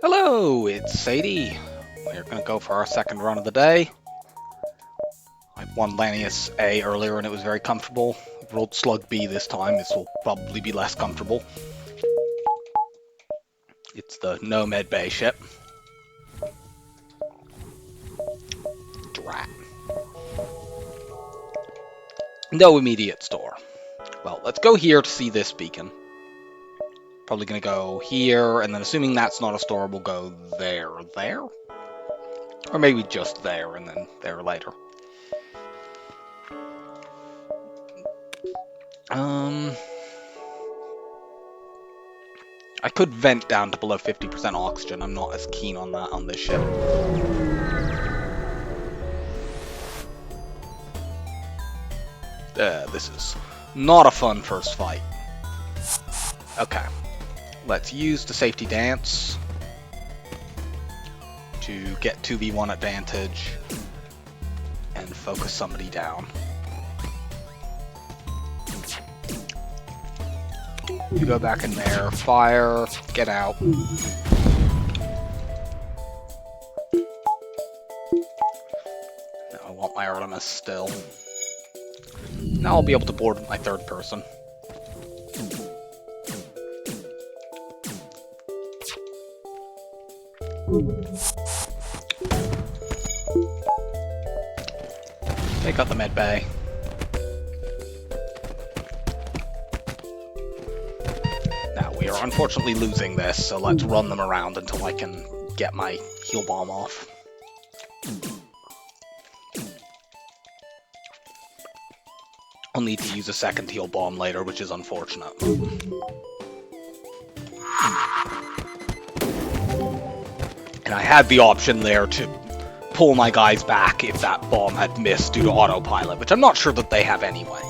Hello, it's Sadie. We're going to go for our second run of the day. I won Lanius A earlier and it was very comfortable. I've rolled Slug B this time, this will probably be less comfortable. It's the no med bay ship. Drat. No immediate store. Well, let's go here to see this beacon. Probably going to go here, and then assuming that's not a store, we'll go there. There? Or maybe just there, and then there later. I could vent down to below 50% oxygen. I'm not as keen on that on this ship. This is not a fun first fight. Okay. Let's use the safety dance to get 2v1 advantage and focus somebody down. You go back in there, fire, get out. Now I want my Artemis still. Now I'll be able to board with my third person. Take out the med bay. Now we are unfortunately losing this, so let's run them around until I can get my heal bomb off. I'll need to use a second heal bomb later, which is unfortunate. And I had the option there to pull my guys back if that bomb had missed due to autopilot, which I'm not sure that they have anyway.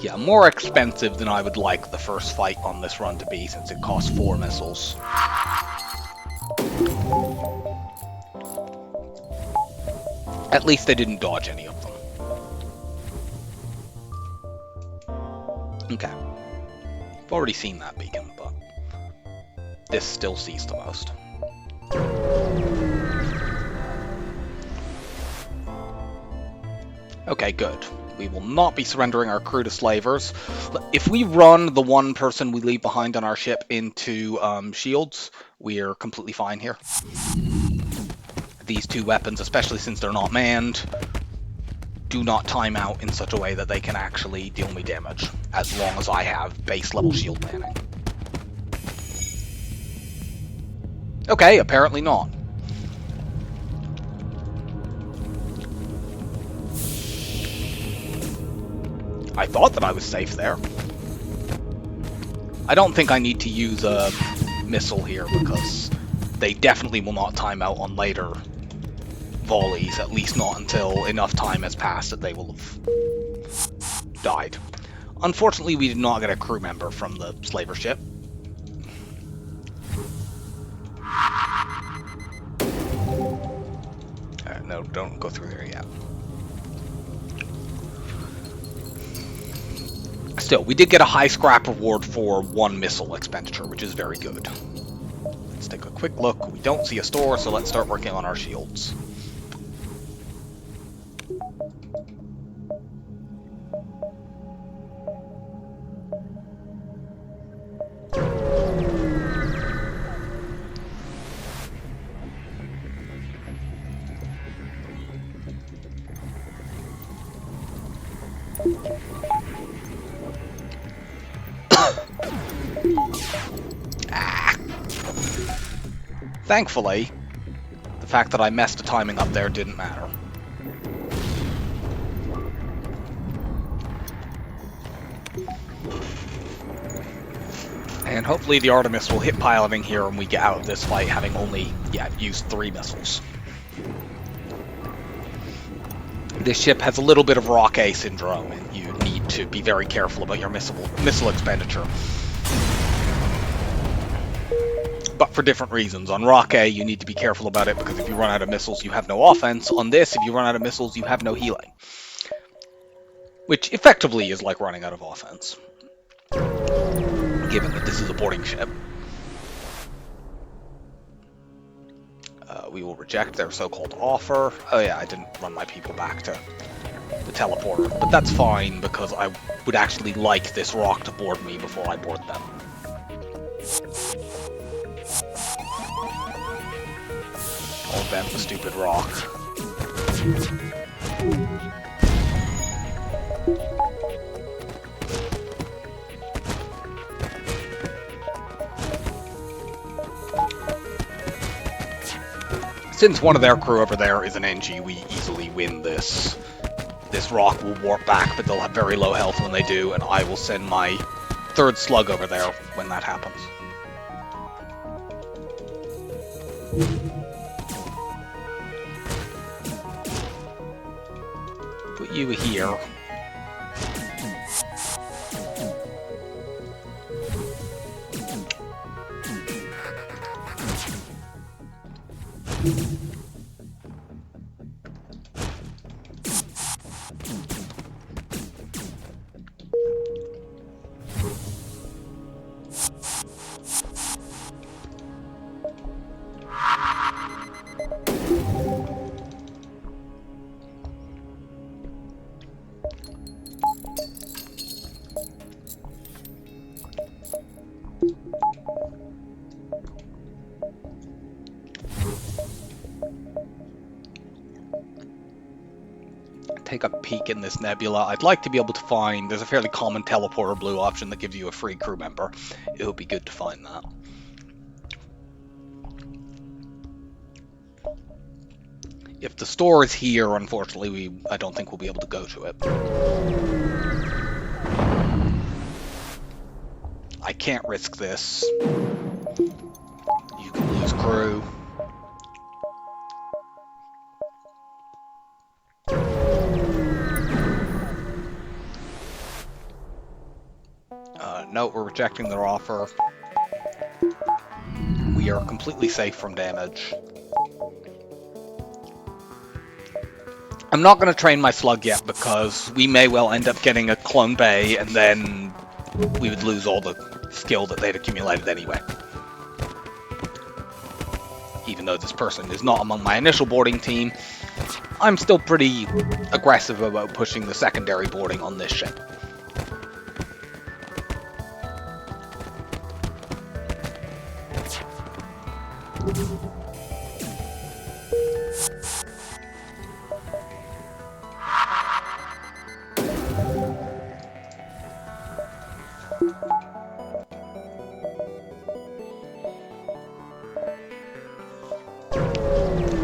Yeah, more expensive than I would like the first fight on this run to be, since it costs 4 missiles. At least they didn't dodge any of them. Okay. I've already seen that beacon, but this still sees the most. Okay, good. We will not be surrendering our crew to slavers. If we run the one person we leave behind on our ship into shields, we're completely fine here. These two weapons, especially since they're not manned, do not time out in such a way that they can actually deal me damage, as long as I have base level shield manning. Okay, apparently not. I thought that I was safe there. I don't think I need to use a missile here, because they definitely will not time out on later volleys, at least not until enough time has passed that they will have died. Unfortunately, we did not get a crew member from the slaver ship. No, don't go through there yet. Still, we did get a high scrap reward for 1 missile expenditure, which is very good. Let's take a quick look. We don't see a store, so let's start working on our shields. Thankfully, the fact that I messed the timing up there didn't matter. And hopefully the Artemis will hit piloting here and we get out of this fight having only, used 3 missiles. This ship has a little bit of Rock A syndrome, and you need to be very careful about your missile expenditure. But for different reasons. On Rock A, you need to be careful about it because if you run out of missiles, you have no offense. On this, if you run out of missiles, you have no healing. Which effectively is like running out of offense, given that this is a boarding ship. We will reject their so-called offer. Oh yeah, I didn't run my people back to the teleporter, but that's fine because I would actually like this rock to board me before I board them. I'll vent the stupid rock. Since one of their crew over there is an NG, we easily win this. This rock will warp back, but they'll have very low health when they do, and I will send my third slug over there when that happens. Put you here. Take a peek in this nebula. I'd like to be able to find... There's a fairly common teleporter blue option that gives you a free crew member. It would be good to find that. If the store is here, unfortunately, I don't think we'll be able to go to it. I can't risk this. You can lose crew. No, we're rejecting their offer. We are completely safe from damage. I'm not going to train my slug yet because we may well end up getting a clone bay and then we would lose all the skill that they'd accumulated anyway. Even though this person is not among my initial boarding team, I'm still pretty aggressive about pushing the secondary boarding on this ship.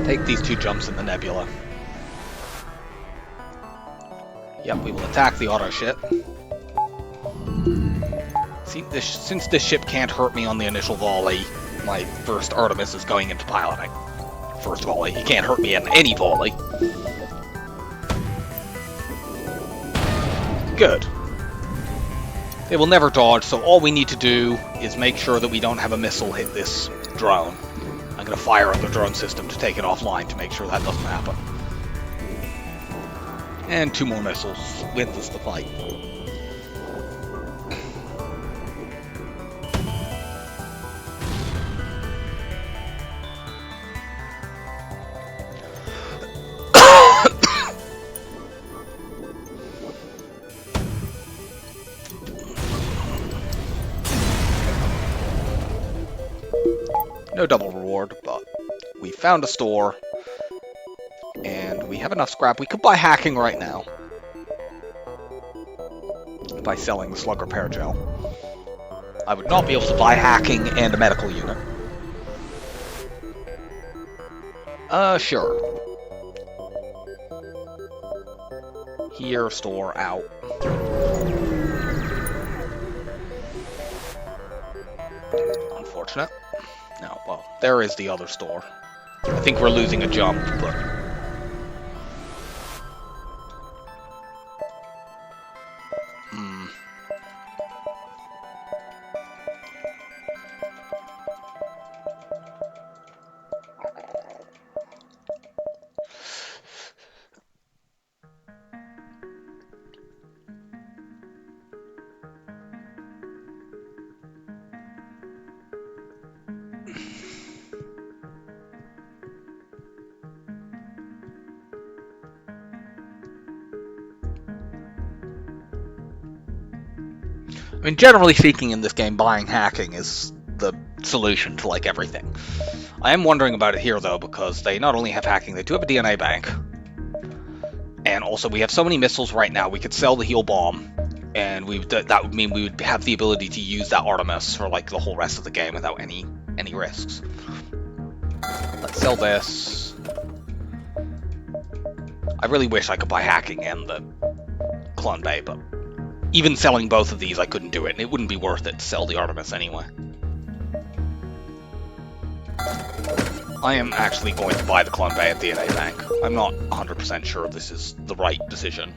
Take these 2 jumps in the nebula. Yep, we will attack the auto ship. See, since this ship can't hurt me on the initial volley, my first Artemis is going into piloting. First volley, he can't hurt me in any volley. Good. They will never dodge, so all we need to do is make sure that we don't have a missile hit this drone. I'm going to fire up the drone system to take it offline to make sure that doesn't happen. And 2 more missiles wins us the fight. No double reward, but we found a store, and we have enough scrap. We could buy hacking right now by selling the slug repair gel. I would not be able to buy hacking and a medical unit. Sure. Here, store, out. Unfortunate. No, well, there is the other store. I think we're losing a jump, but... mean, generally speaking, in this game, buying hacking is the solution to, like, everything. I am wondering about it here, though, because they not only have hacking, they do have a DNA bank. And also, we have so many missiles right now, we could sell the heal bomb, and that would mean we would have the ability to use that Artemis for, like, the whole rest of the game without any risks. Let's sell this. I really wish I could buy hacking and the Clone Bay, but even selling both of these, I couldn't do it, and it wouldn't be worth it to sell the Artemis anyway. I am actually going to buy the Clone Bay at DNA Bank. I'm not 100% sure this is the right decision.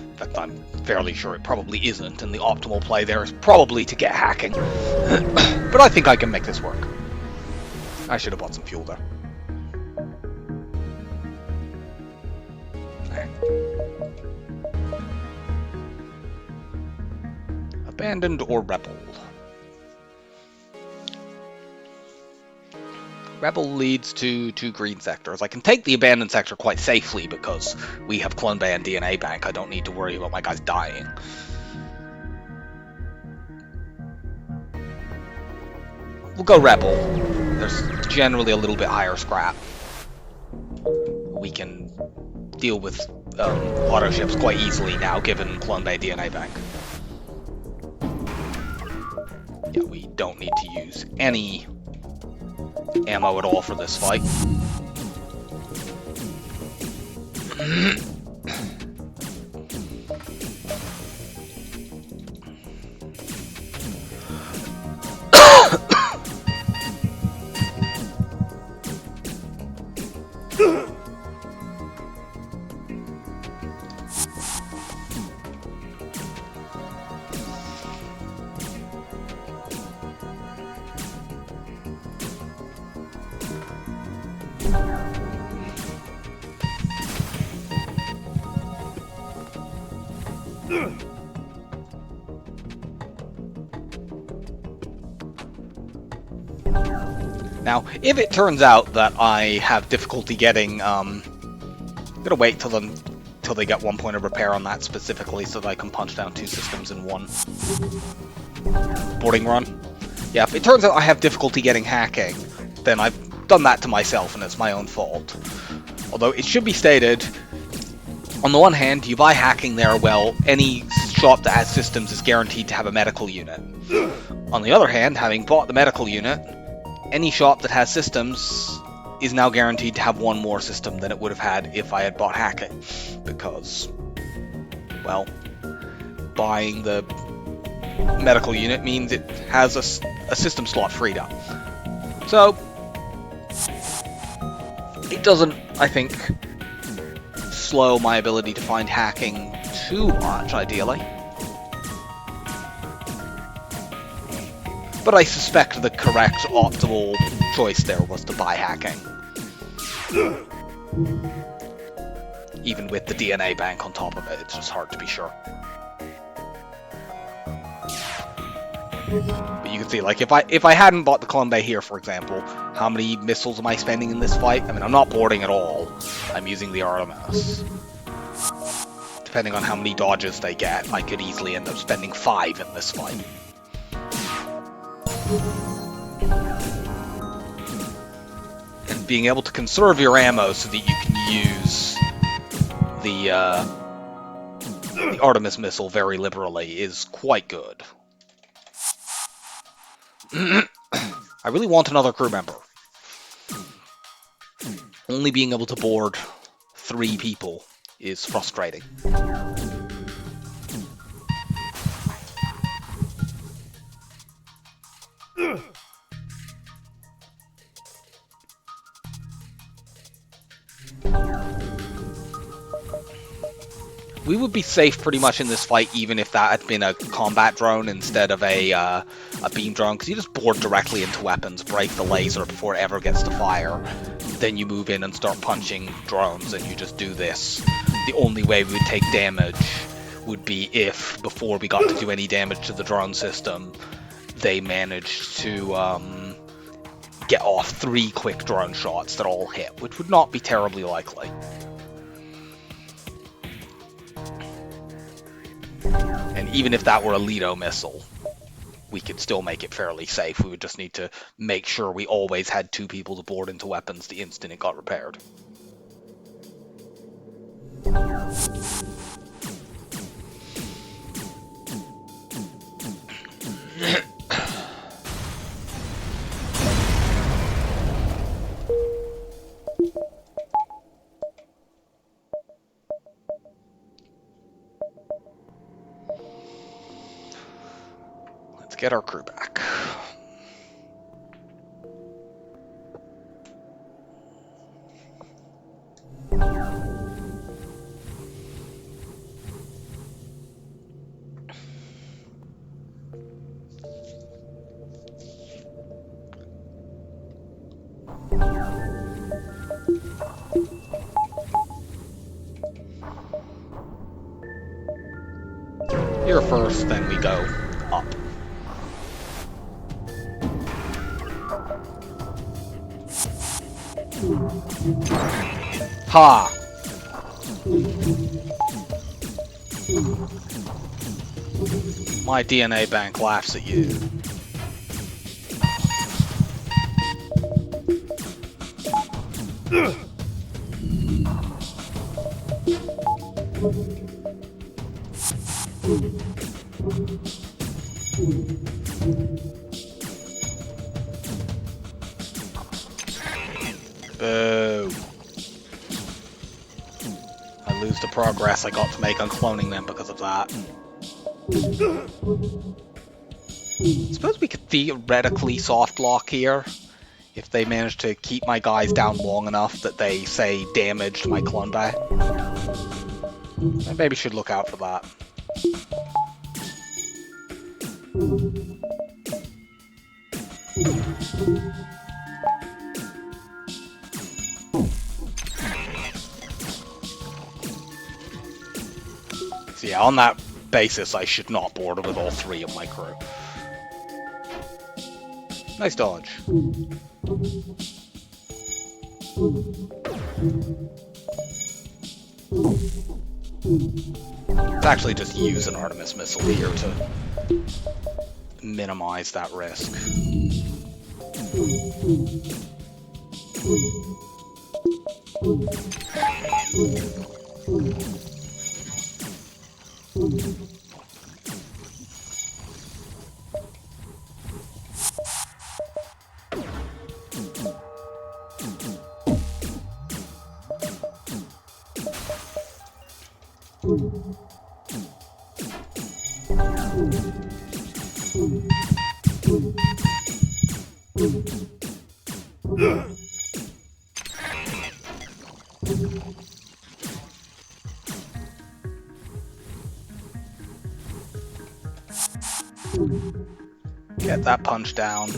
In fact, I'm fairly sure it probably isn't, and the optimal play there is probably to get hacking. But I think I can make this work. I should have bought some fuel there. Abandoned or Rebel? Rebel leads to 2 green sectors. I can take the abandoned sector quite safely because we have Clone Bay and DNA Bank. I don't need to worry about my guys dying. We'll go Rebel. There's generally a little bit higher scrap. We can deal with auto ships quite easily now, given Clone Bay DNA Bank. Yeah, we don't need to use any ammo at all for this fight. Now, if it turns out that I have difficulty getting, I'm gonna wait till they get 1 point of repair on that specifically, so that I can punch down 2 systems in one boarding run. Yeah, if it turns out I have difficulty getting hacking, then I've done that to myself, and it's my own fault. Although it should be stated, on the one hand, you buy hacking there, well, any shop that has systems is guaranteed to have a medical unit. On the other hand, having bought the medical unit, any shop that has systems is now guaranteed to have 1 more system than it would have had if I had bought hacking. Because, well, buying the medical unit means it has a system slot freed up. So, it doesn't, I think, slow my ability to find hacking too much, ideally. But I suspect the correct, optimal choice there was to buy hacking. Even with the DNA bank on top of it, it's just hard to be sure. But you can see, like, if I hadn't bought the Clone Bay here, for example, how many missiles am I spending in this fight? I mean, I'm not boarding at all. I'm using the Artemis. Depending on how many dodges they get, I could easily end up spending 5 in this fight. And being able to conserve your ammo so that you can use the Artemis missile very liberally is quite good. I really want another crew member. Only being able to board 3 people is frustrating. We would be safe pretty much in this fight, even if that had been a combat drone instead of a beam drone, because you just board directly into weapons, break the laser before it ever gets to fire, then you move in and start punching drones, and you just do this. The only way we would take damage would be if, before we got to do any damage to the drone system, they managed to get off 3 quick drone shots that all hit, which would not be terribly likely. And even if that were a Lido missile, we could still make it fairly safe. We would just need to make sure we always had 2 people to board into weapons the instant it got repaired. Let's get our crew back. Here first, then we go up. Ha! My DNA bank laughs at you. Boo. I lose the progress I got to make on cloning them because of that. I suppose we could theoretically soft lock here if they manage to keep my guys down long enough that they, say, damaged my clone bay. I maybe should look out for that. So yeah, on that basis, I should not board with all 3 of my crew. Nice dodge. Let's actually just use an Artemis missile here to minimize that risk. Get that punch down.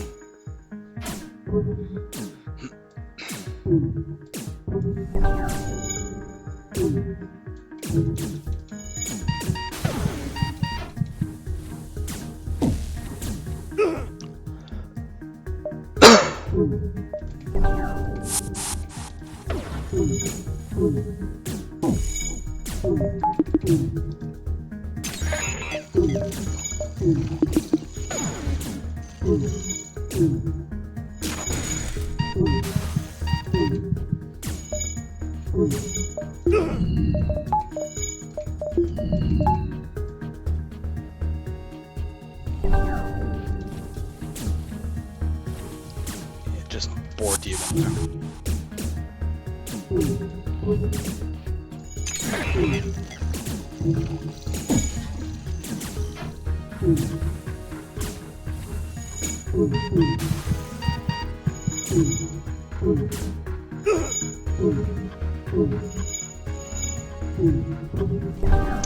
Just board you in there.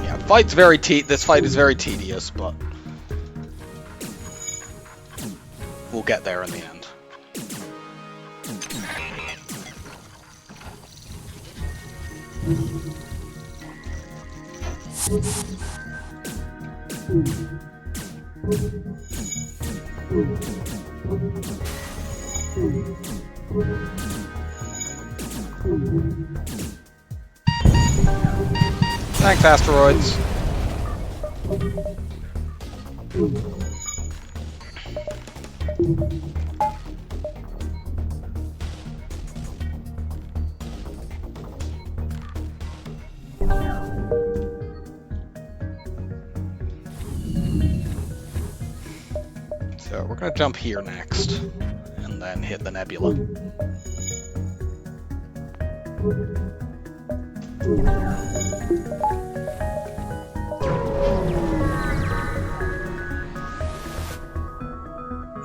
Yeah, this fight is very tedious, but we'll get there in the end. Thanks, asteroids. So we're going to jump here next, and then hit the nebula.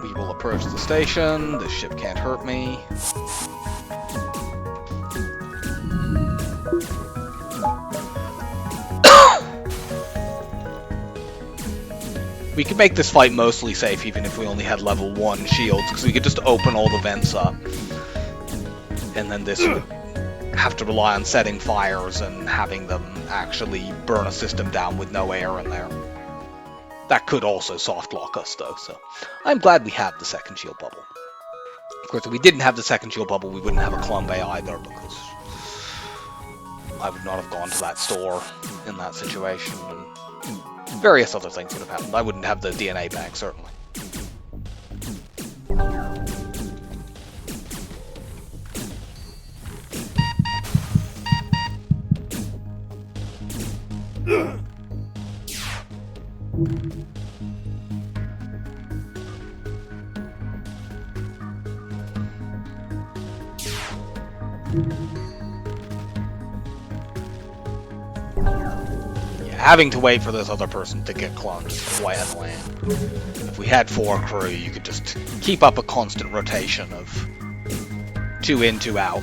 We will approach the station. This ship can't hurt me. We could make this fight mostly safe even if we only had level 1 shields, because we could just open all the vents up. And then this would have to rely on setting fires and having them actually burn a system down with no air in there. That could also soft lock us though, so I'm glad we have the second shield bubble. Of course, if we didn't have the second shield bubble, we wouldn't have a Clumbe either, because I would not have gone to that store in that situation, and various other things would have happened. I wouldn't have the DNA bag, certainly. Having to wait for this other person to get cloned is quite annoying. If we had 4 crew, you could just keep up a constant rotation of 2 in, 2 out.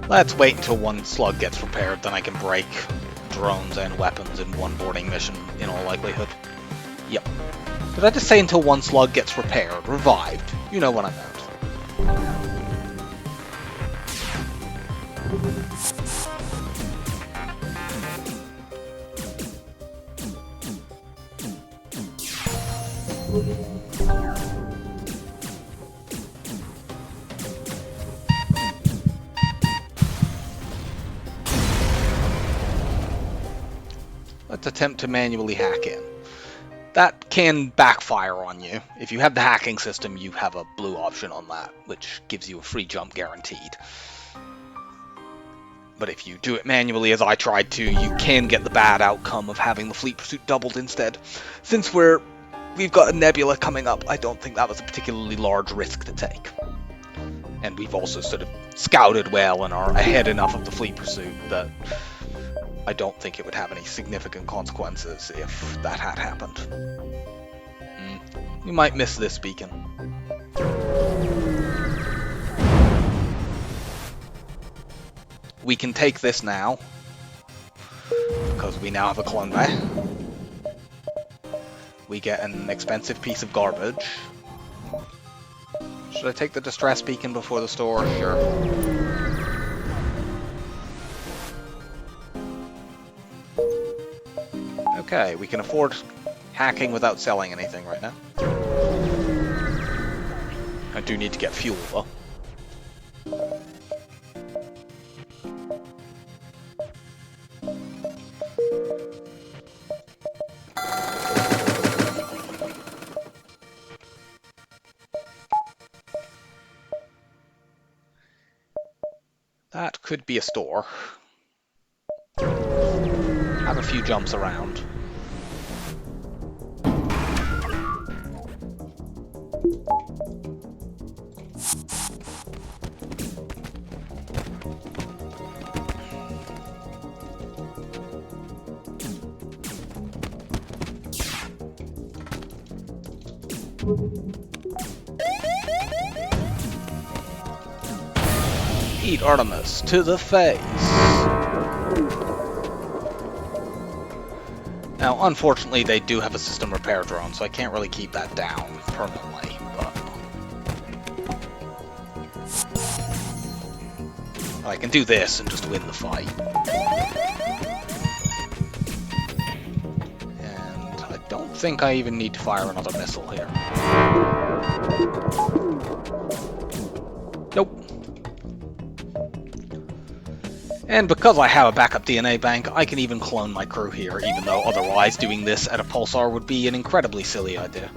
Let's wait until one slug gets repaired, then I can break drones and weapons in one boarding mission, in all likelihood. Yep. Did I just say until one slug gets repaired? Revived. You know what I meant. Let's attempt to manually hack in. That can backfire on you. If you have the hacking system, you have a blue option on that, which gives you a free jump guaranteed. But if you do it manually, as I tried to, you can get the bad outcome of having the fleet pursuit doubled instead. Since we've got a nebula coming up, I don't think that was a particularly large risk to take. And we've also sort of scouted well and are ahead enough of the fleet pursuit that I don't think it would have any significant consequences if that had happened. We might miss this beacon. We can take this now, because we now have a clone bay. We get an expensive piece of garbage. Should I take the distress beacon before the store? Sure. Okay, we can afford hacking without selling anything right now. I do need to get fuel, though. That could be a store. Have a few jumps around. Eat Artemis to the face. Now, unfortunately, they do have a system repair drone, so I can't really keep that down permanently, but I can do this and just win the fight. And I don't think I even need to fire another missile here. Nope. And because I have a backup DNA bank, I can even clone my crew here, even though otherwise doing this at a pulsar would be an incredibly silly idea.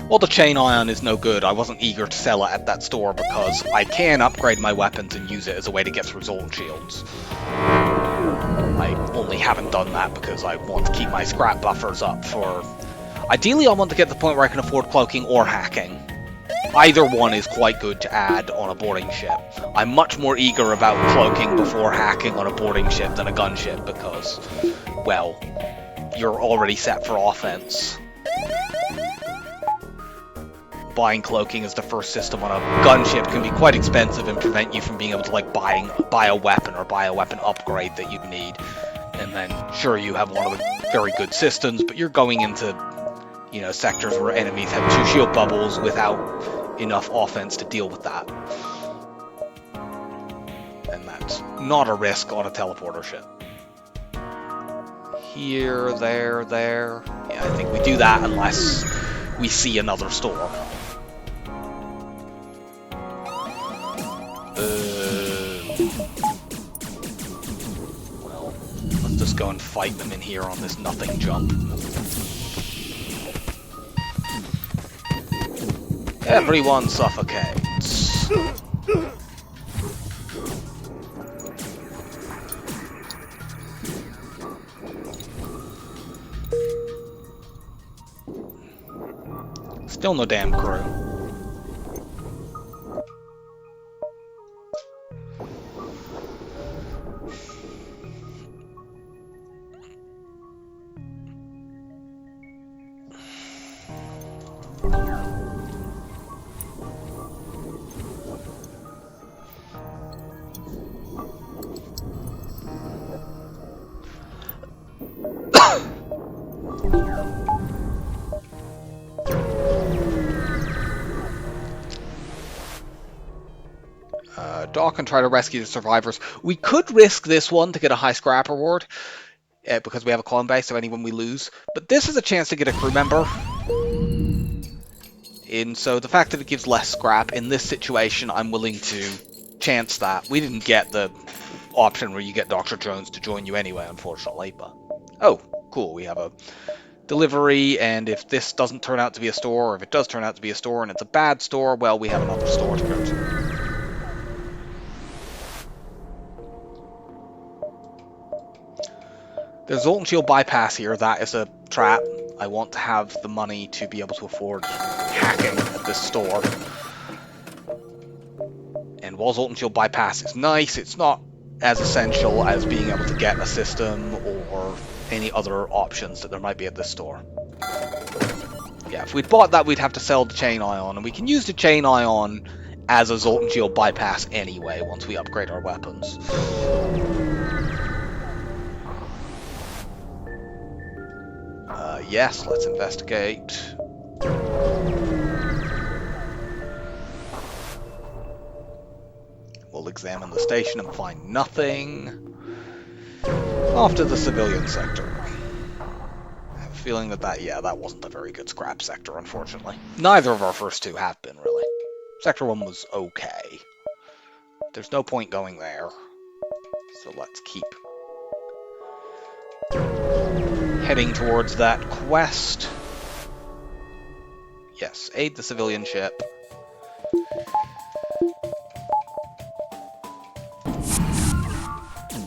Well, the chain ion is no good. I wasn't eager to sell it at that store because I can upgrade my weapons and use it as a way to get through Zoltan shields. I only haven't done that because I want to keep my scrap buffers up for... Ideally, I want to get to the point where I can afford cloaking or hacking. Either one is quite good to add on a boarding ship. I'm much more eager about cloaking before hacking on a boarding ship than a gunship because, well, you're already set for offense. Buying cloaking as the first system on a gunship can be quite expensive and prevent you from being able to like buy a weapon or buy a weapon upgrade that you need. And then sure, you have one of the very good systems, but you're going into, you know, sectors where enemies have 2 shield bubbles without enough offense to deal with that. And that's not a risk on a teleporter ship. Here, there, there. Yeah, I think we do that unless we see another store. Well, let's just go and fight them in here on this nothing jump. Everyone suffocates. Still no damn crew. Dock and try to rescue the survivors. We could risk this one to get a high scrap reward, because we have a clone base, so anyone we lose. But this is a chance to get a crew member. And so the fact that it gives less scrap, in this situation, I'm willing to chance that. We didn't get the option where you get Dr. Jones to join you anyway, unfortunately. But oh, cool, we have a delivery, and if this doesn't turn out to be a store, or if it does turn out to be a store and it's a bad store, well, we have another store to go to. There's Zoltan Shield bypass here. That is a trap. I want to have the money to be able to afford hacking at this store. And while Zoltan Shield bypass is nice, it's not as essential as being able to get a system or any other options that there might be at this store. Yeah, if we'd bought that, we'd have to sell the chain ion, and we can use the chain ion as a Zoltan Shield bypass anyway, once we upgrade our weapons. Yes, let's investigate. We'll examine the station and find nothing. Off to the civilian sector. I have a feeling that that wasn't a very good scrap sector, unfortunately. Neither of our first two have been, really. Sector 1 was okay. There's no point going there. So let's keep heading towards that quest. Yes, aid the civilian ship.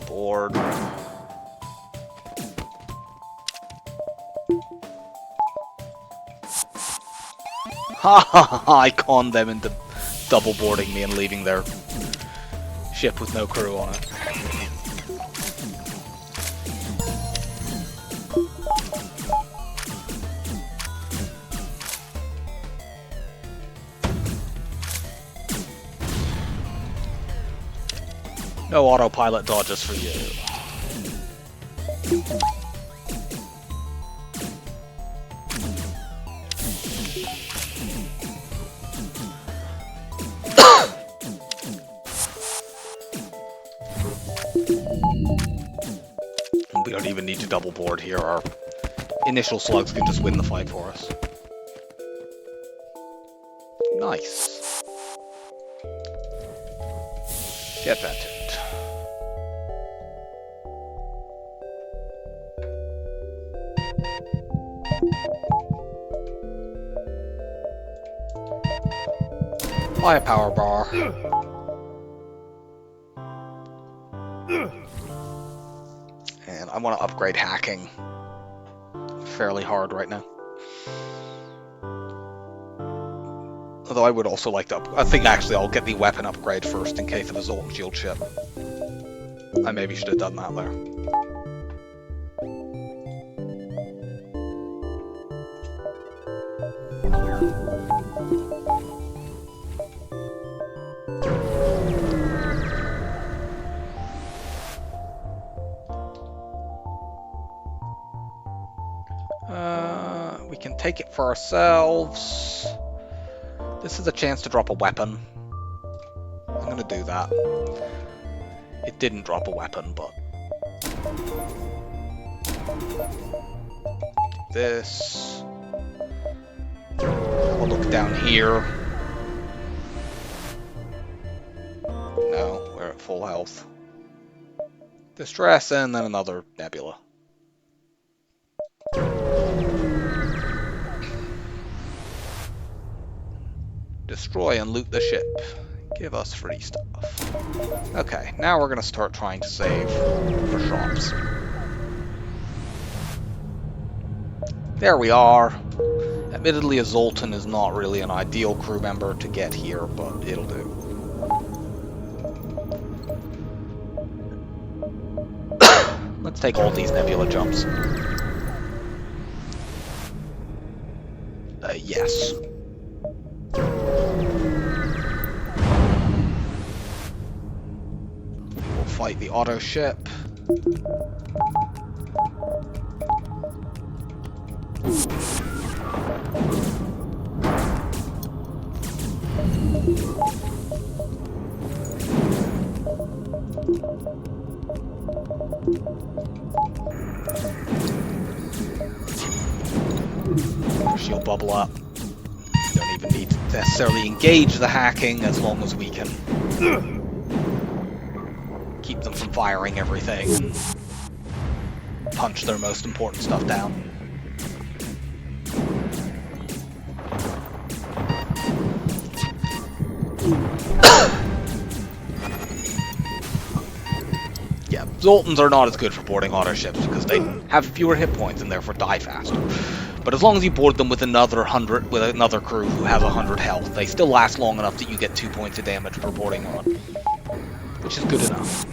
Board. Ha ha ha! I conned them into double boarding me and leaving their ship with no crew on it. No autopilot dodges for you. We don't even need to double board here. Our initial slugs can just win the fight for us. Nice. Get vented. Buy a power bar. And I want to upgrade hacking fairly hard right now. Although I would also like to I think actually I'll get the weapon upgrade first in case of a Zoltan Shield ship. I maybe should have done that there. We can take it for ourselves. This is a chance to drop a weapon. I'm gonna do that. It didn't drop a weapon, but... this. We'll look down here. No, we're at full health. Distress, and then another nebula. Destroy and loot the ship. Give us free stuff. Okay, now we're gonna start trying to save for shops. There we are. Admittedly, a Zoltan is not really an ideal crew member to get here, but it'll do. Let's take all these nebula jumps. Yes. We'll fight the auto ship. She'll bubble up. Don't even need to necessarily engage the hacking as long as we can keep them from firing everything and punch their most important stuff down. Yeah, Zoltans are not as good for boarding auto ships because they have fewer hit points and therefore die faster. But as long as you board them with another crew who has 100 health, they still last long enough that you get 2 points of damage per boarding run, which is good enough.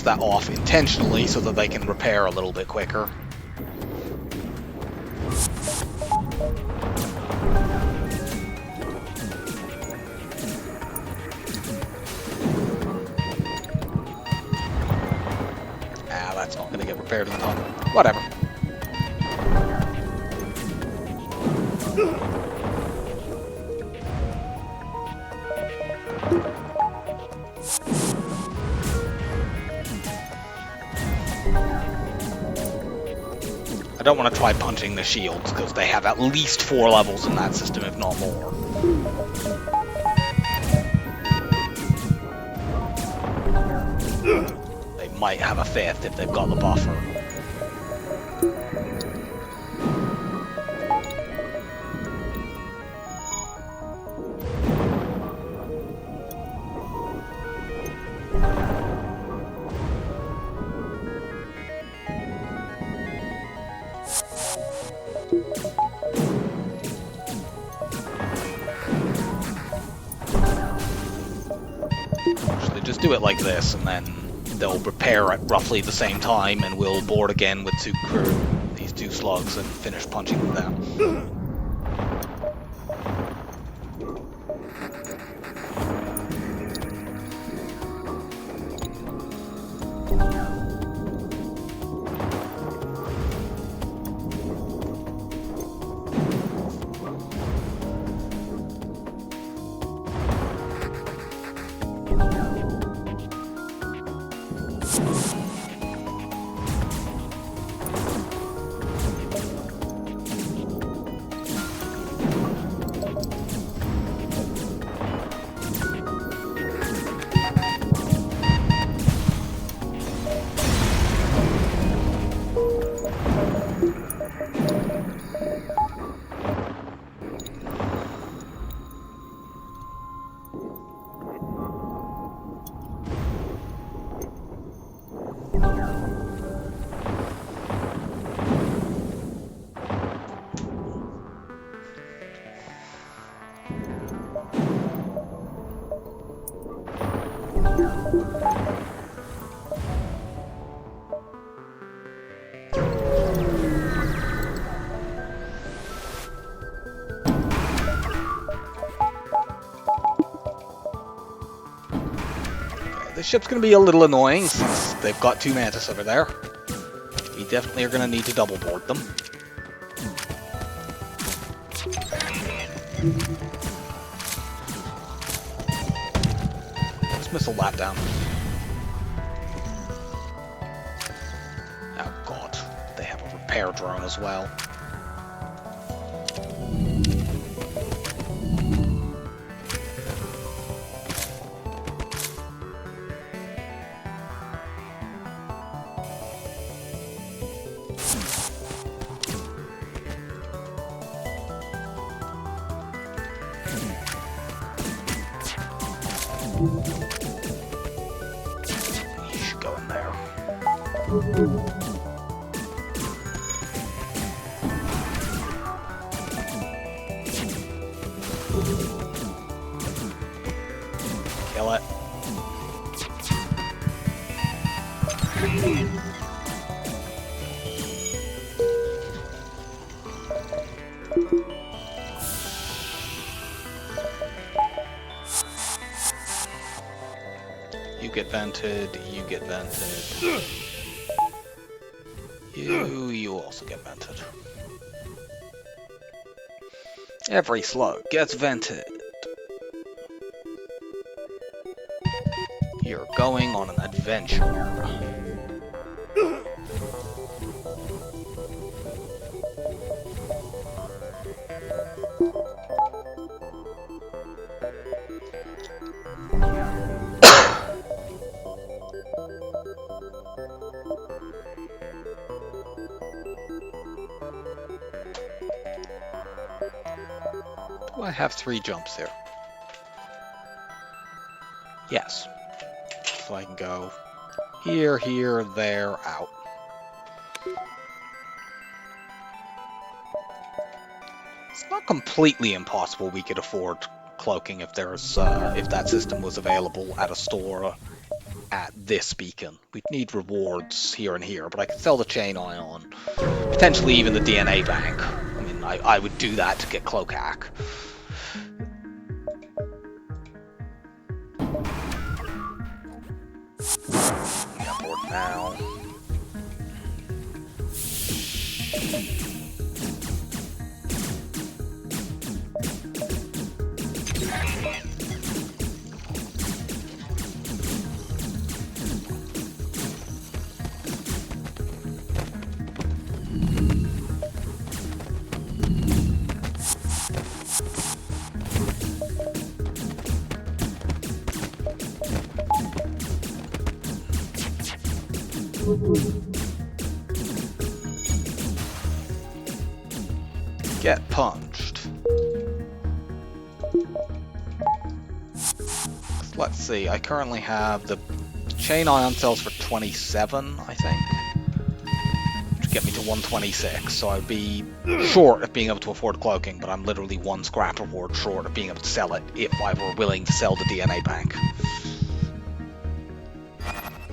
that off intentionally so that they can repair a little bit quicker. Ah, that's not going to get repaired in time. Whatever. I don't want to try punching the shields, because they have at least 4 levels in that system, if not more. They might have a 5th if they've got the buffer. Just do it like this, and then they'll repair at roughly the same time, and we'll board again with these 2 slugs and finish punching them down. This ship's going to be a little annoying since they've got 2 mantis over there. We definitely are going to need to double board them. Let's missile that down. Oh god, they have a repair drone as well. You should go in there. Kill it. You get vented, you get vented. You also get vented. Every slug gets vented. You're going on an adventure. Do I have 3 jumps here? Yes. So I can go here, here, there, out. It's not completely impossible we could afford cloaking if there's if that system was available at a store at this beacon. We'd need rewards here and here, but I could sell the chain ion, potentially even the DNA bank. I mean, I would do that to get cloak hack. Yeah, board now. Get punched. Let's see, I currently have the chain ion cells for 27, I think, to get me to 126, so I'd be short of being able to afford cloaking, but I'm literally one scrap reward short of being able to sell it if I were willing to sell the DNA bank.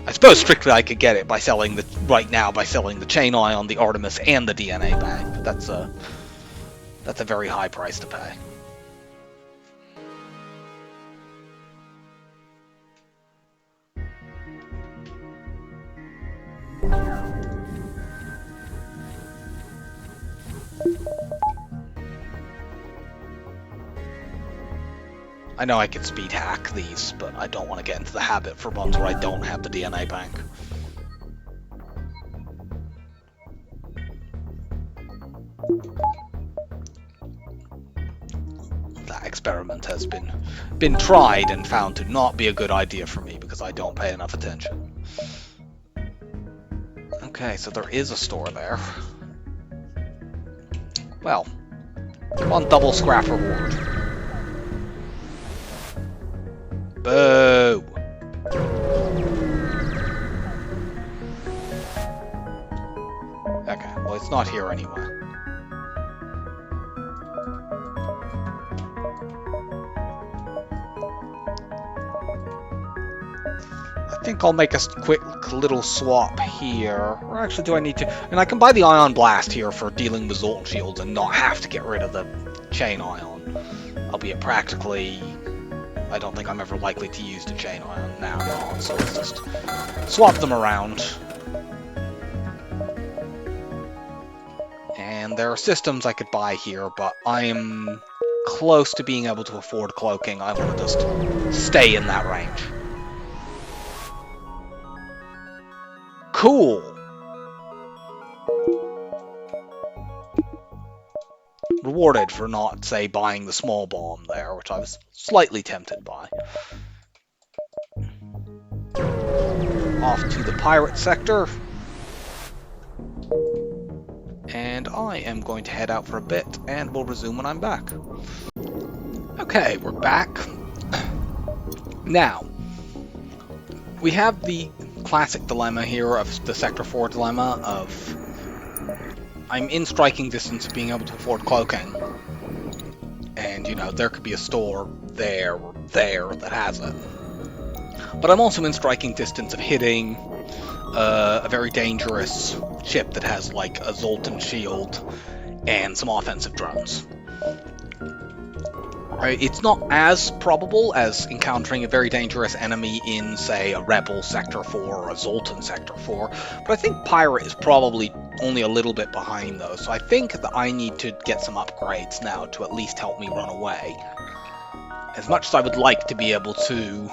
I suppose strictly I could get it by selling the by selling the chain ion, the Artemis, and the DNA bank, but that's a very high price to pay. I know I could speed hack these, but I don't want to get into the habit for ones where I don't have the DNA bank. That experiment has been tried and found to not be a good idea for me because I don't pay enough attention. Okay, so there is a store there. Well, come on, double scrap reward. Boo! Okay, well it's not here anyway. I think I'll make a quick little swap here. Or actually, do I need to? And I can buy the Ion Blast here for dealing with Zoltan Shields and not have to get rid of the Chain Ion. Albeit practically, I don't think I'm ever likely to use the Chain Ion now, so let's just swap them around. And there are systems I could buy here, but I'm close to being able to afford cloaking. I want to just stay in that range. Cool! Rewarded for not, say, buying the small bomb there, which I was slightly tempted by. Off to the pirate sector. And I am going to head out for a bit, and we'll resume when I'm back. Okay, we're back. Now, we have the classic dilemma here of the Sector 4 dilemma of I'm in striking distance of being able to afford cloaking, and you know, there could be a store there or there that has it, but I'm also in striking distance of hitting a very dangerous ship that has like a Zoltan shield and some offensive drones. Right, it's not as probable as encountering a very dangerous enemy in, say, a Rebel Sector 4 or a Zoltan Sector 4, but I think Pirate is probably only a little bit behind those, so I think that I need to get some upgrades now to at least help me run away. As much as I would like to be able to,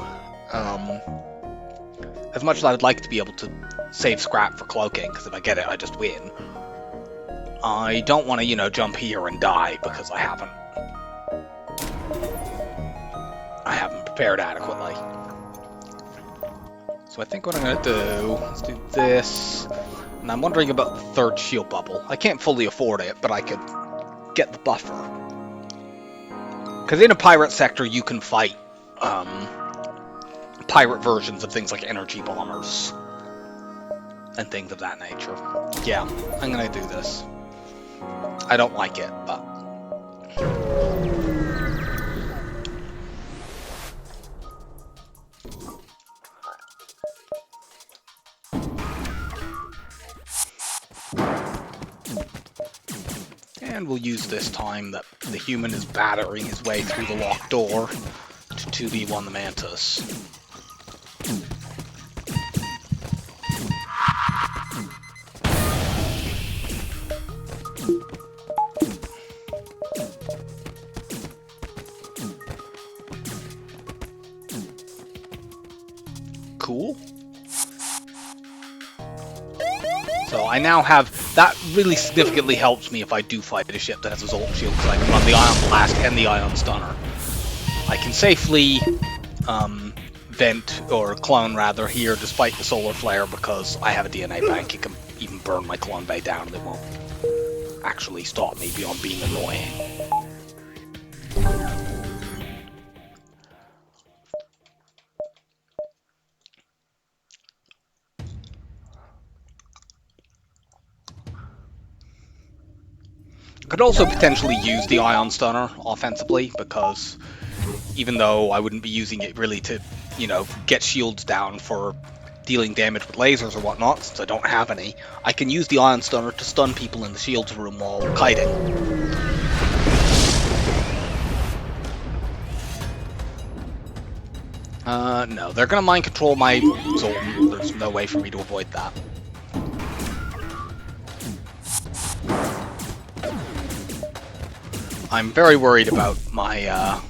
save scrap for cloaking, because if I get it, I just win, I don't want to, you know, jump here and die because I haven't prepared adequately. So I think what I'm going to do, let's do this, and I'm wondering about the third shield bubble. I can't fully afford it, but I could get the buffer. Because in a pirate sector you can fight pirate versions of things like energy bombers and things of that nature. Yeah, I'm going to do this. I don't like it, but... And we'll use this time that the human is battering his way through the locked door to 2v1 the Mantis. Cool. So I now have, that really significantly helps me if I do fight a ship that has Assault Shield, because I can run the Ion Blast and the Ion Stunner. I can safely vent, or clone rather, here despite the Solar Flare, because I have a DNA bank. It can even burn my clone bay down and it won't actually stop me beyond being annoying. Could also potentially use the Ion Stunner offensively, because even though I wouldn't be using it really to, you know, get shields down for dealing damage with lasers or whatnot, since I don't have any, I can use the Ion Stunner to stun people in the shields room while kiting. No, they're gonna mind control my Zoltan. There's no way for me to avoid that. I'm very worried about my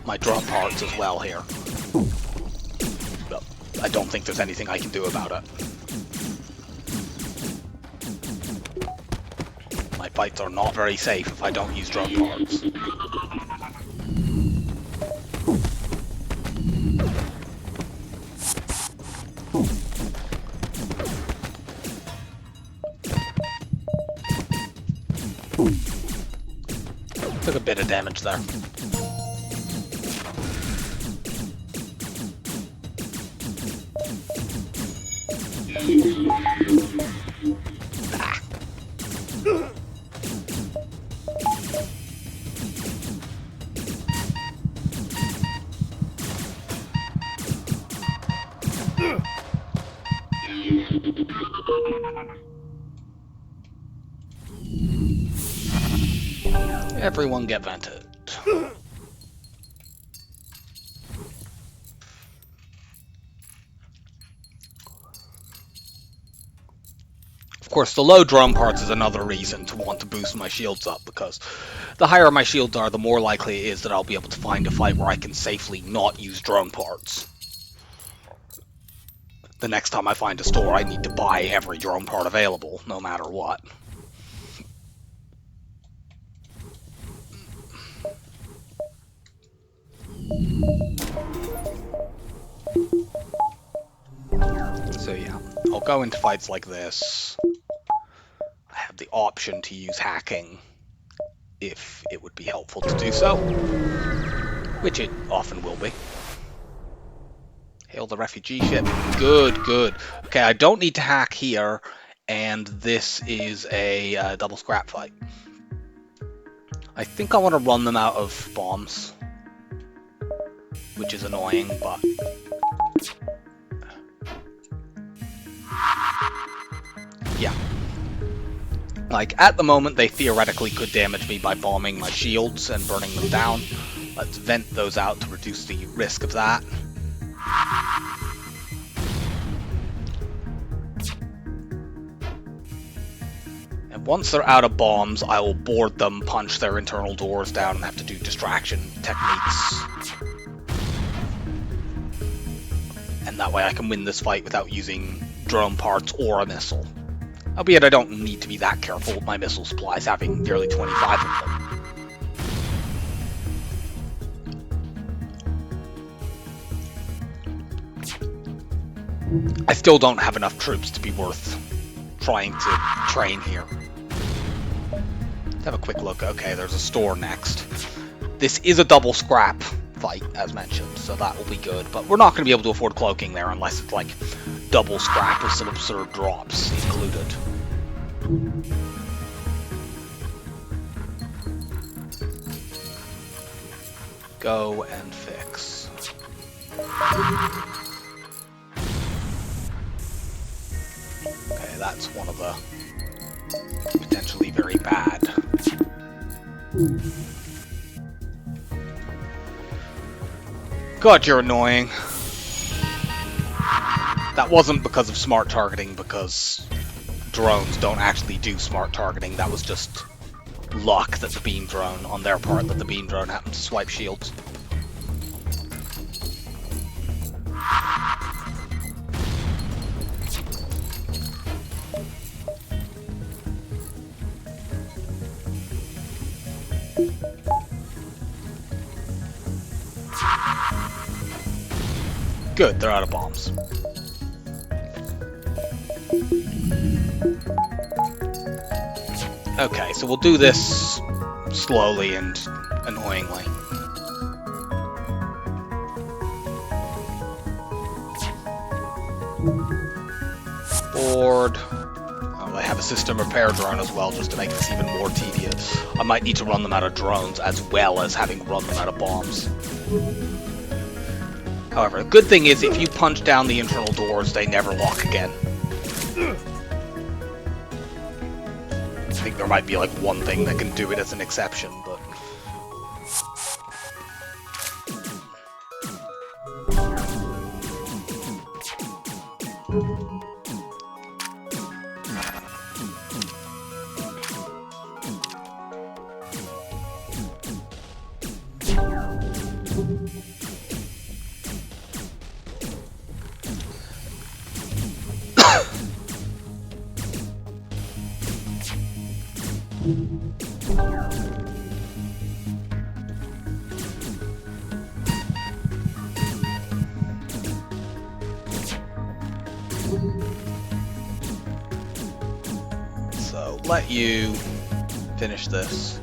my drum parts as well here. But I don't think there's anything I can do about it. My fights are not very safe if I don't use drum parts. Took a bit of damage there. Ah. Everyone get vented. Of course, the low drum parts is another reason to want to boost my shields up, because the higher my shields are, the more likely it is that I'll be able to find a fight where I can safely not use drum parts. The next time I find a store, I need to buy every drum part available, no matter what. So yeah, I'll go into fights like this. I have the option to use hacking if it would be helpful to do so, which it often will be. Hail the refugee ship. Good, good. Okay, I don't need to hack here, and this is a double scrap fight. I think I want to run them out of bombs, which is annoying, but yeah. Like, at the moment, they theoretically could damage me by bombing my shields and burning them down. Let's vent those out to reduce the risk of that. And once they're out of bombs, I will board them, punch their internal doors down, and have to do distraction techniques. And that way I can win this fight without using drone parts or a missile. Albeit I don't need to be that careful with my missile supplies, having nearly 25 of them. I still don't have enough troops to be worth trying to train here. Let's have a quick look. Okay, there's a store next. This is a double scrap fight, as mentioned, so that will be good, but we're not going to be able to afford cloaking there unless it's like double scrap with some absurd drops included. Go and fix. Okay, that's one of the potentially very bad God, you're annoying. That wasn't because of smart targeting, because drones don't actually do smart targeting. That was just luck that the beam drone, on their part, that the beam drone happened to swipe shields. Good, they're out of bombs. Okay, so we'll do this slowly and annoyingly. Board. Oh, they have a system repair drone as well, just to make this even more tedious. I might need to run them out of drones as well as having run them out of bombs. However, the good thing is if you punch down the internal doors, they never lock again. I think there might be like one thing that can do it as an exception, but... So, let you finish this.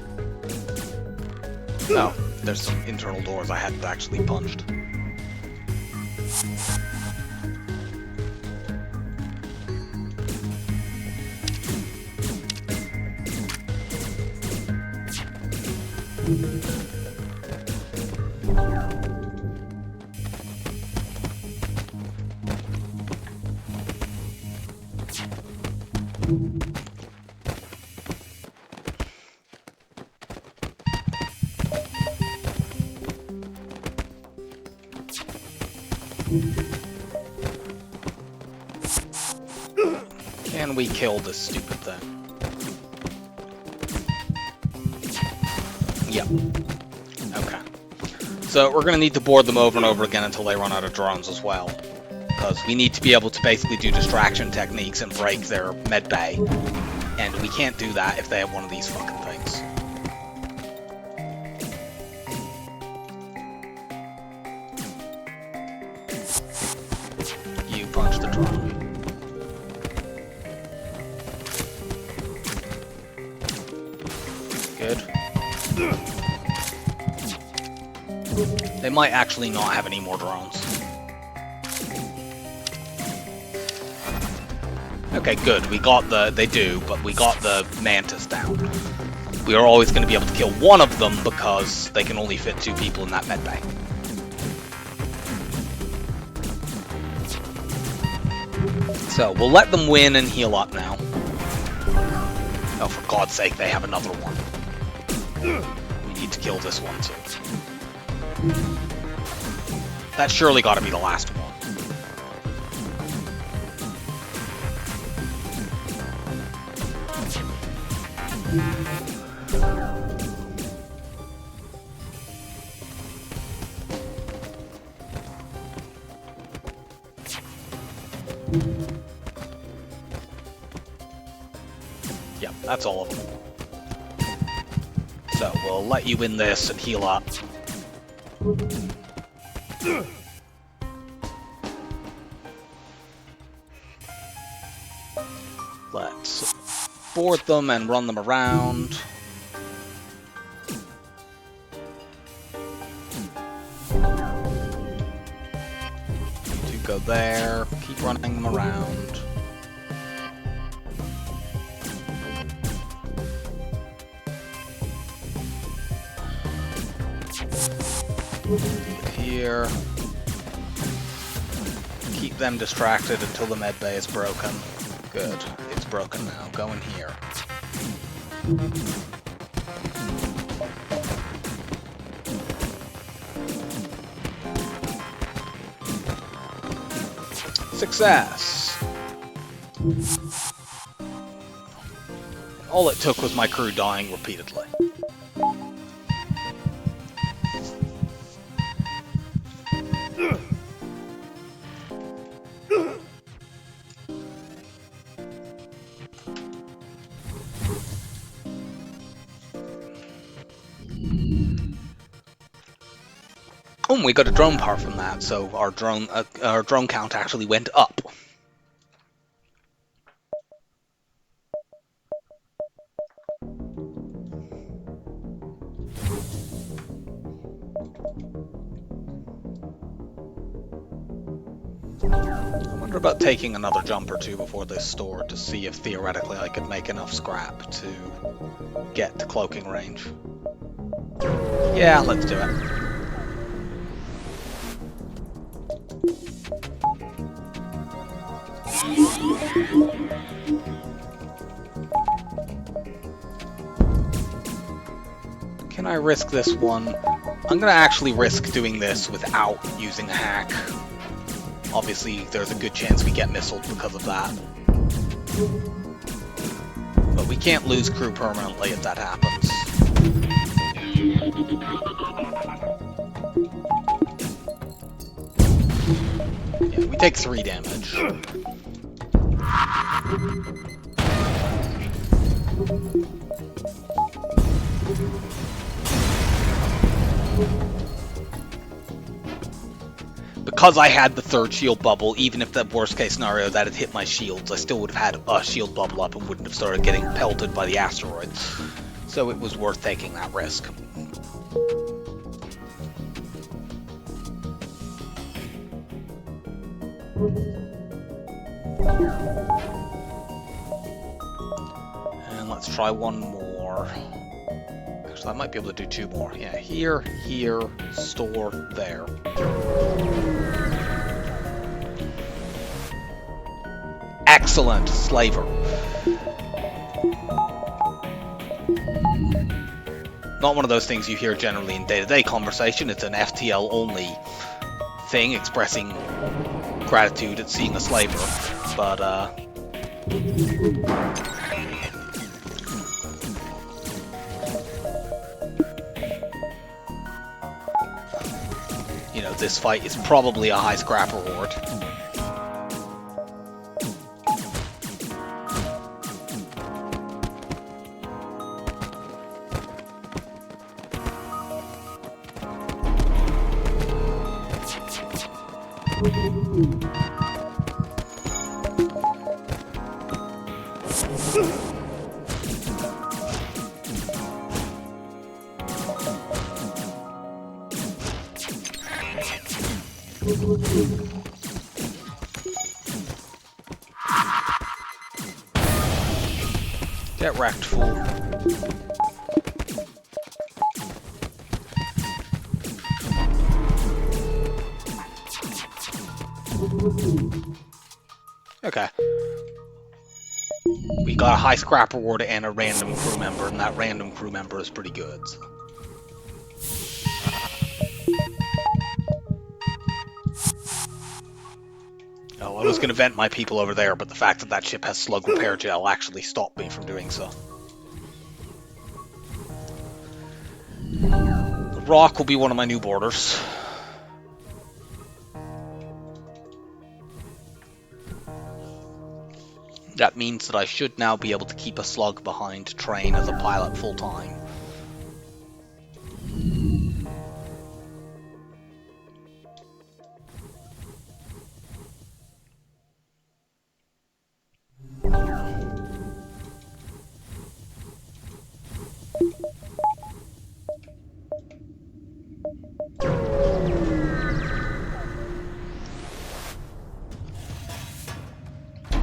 No, there's some internal doors I hadn't actually punched. Can we kill this stupid thing? Yep. Okay. So we're going to need to board them over and over again until they run out of drones as well. Because we need to be able to basically do distraction techniques and break their med bay. And we can't do that if they have one of these fucking things. You punch the drone. Good. They might actually not have any more drones. Okay, good. We got the... They do, but we got the Mantis down. We are always going to be able to kill one of them because they can only fit 2 people in that medbay. So, we'll let them win and heal up now. Oh, for God's sake, they have another one. We need to kill this one, too. That's surely got to be the last one. Yep, that's all of them. So, we'll let you win this and heal up. Let's board them and run them around. You go there, keep running them around. Here. Keep them distracted until the medbay is broken. Good. It's broken now. Go in here. Success! All it took was my crew dying repeatedly. Oh, we got a drone part from that, so our drone count actually went up. I wonder about taking another jump or two before this store to see if theoretically I could make enough scrap to get to cloaking range. Yeah, let's do it. Can I risk this one? I'm gonna actually risk doing this without using a hack. Obviously, there's a good chance we get missiled because of that. But we can't lose crew permanently if that happens. Yeah, we take 3 damage. Because I had the 3rd shield bubble, even if the worst case scenario that had hit my shields, I still would have had a shield bubble up and wouldn't have started getting pelted by the asteroids. So it was worth taking that risk. And let's try one more. Actually, I might be able to do 2 more. Yeah, here, store, there. Excellent, Slaver. Not one of those things you hear generally in day-to-day conversation. It's an FTL only thing expressing gratitude at seeing a slaver. But you know, this fight is probably a high scrap reward. Get wrecked, fool. Okay. We got a high scrap reward and a random crew member, and that random crew member is pretty good. So. Oh, I was going to vent my people over there, but the fact that that ship has slug repair gel actually stopped me from doing so. The rock will be one of my new borders. That means that I should now be able to keep a slug behind to train as a pilot full-time.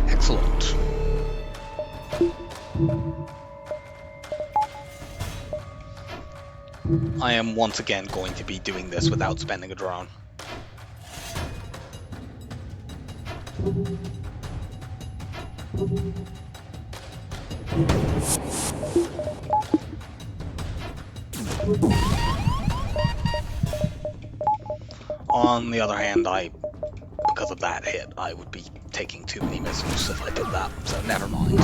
Excellent. I am once again going to be doing this without spending a drone. On the other hand, because because of that hit. I would be taking too many missiles if I did that, so never mind.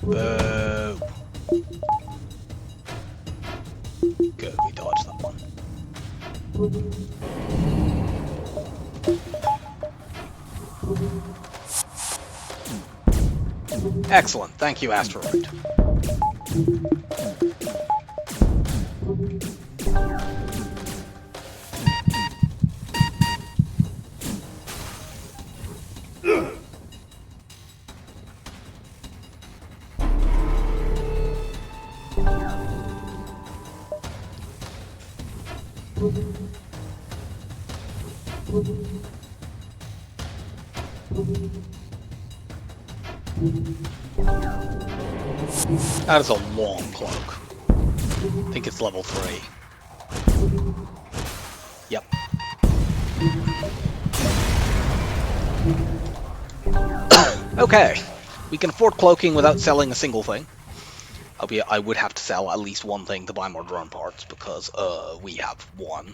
Boo. Good, we dodged that one. Excellent, thank you, Asteroid. That is a long cloak. I think it's level 3. Yep. Okay. We can afford cloaking without selling a single thing. Albeit I would have to sell at least one thing to buy more drone parts, because we have one.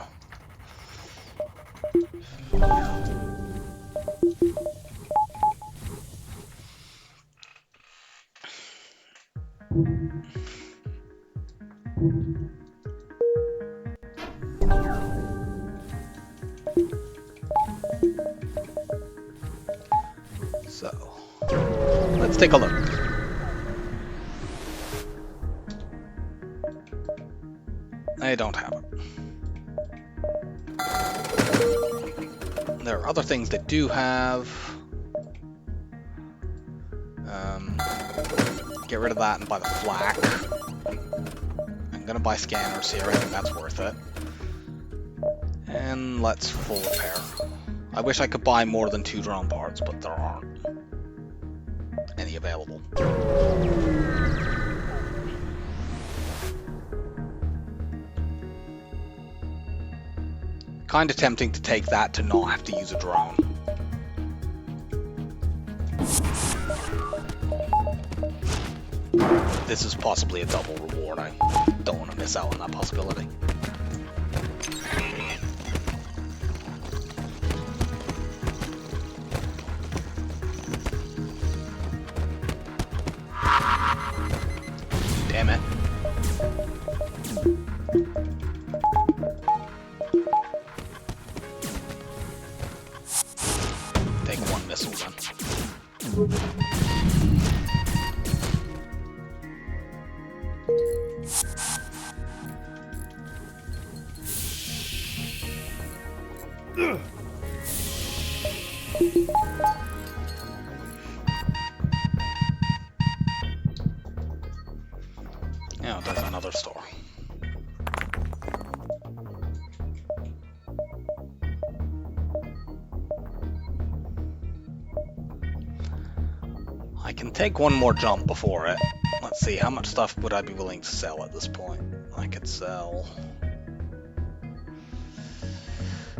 So, let's take a look. I don't have it. There are other things that do have. Get rid of that and buy the flak. I'm gonna buy scanners here, I think that's worth it. And let's full repair. I wish I could buy more than 2 drone parts, but there aren't any available. Kinda tempting to take that to not have to use a drone. This is possibly a double reward. I don't want to miss out on that possibility. Damn it. Take 1 missile then. Oh, there's another store. I can take 1 more jump before it. Let's see, how much stuff would I be willing to sell at this point? I could sell...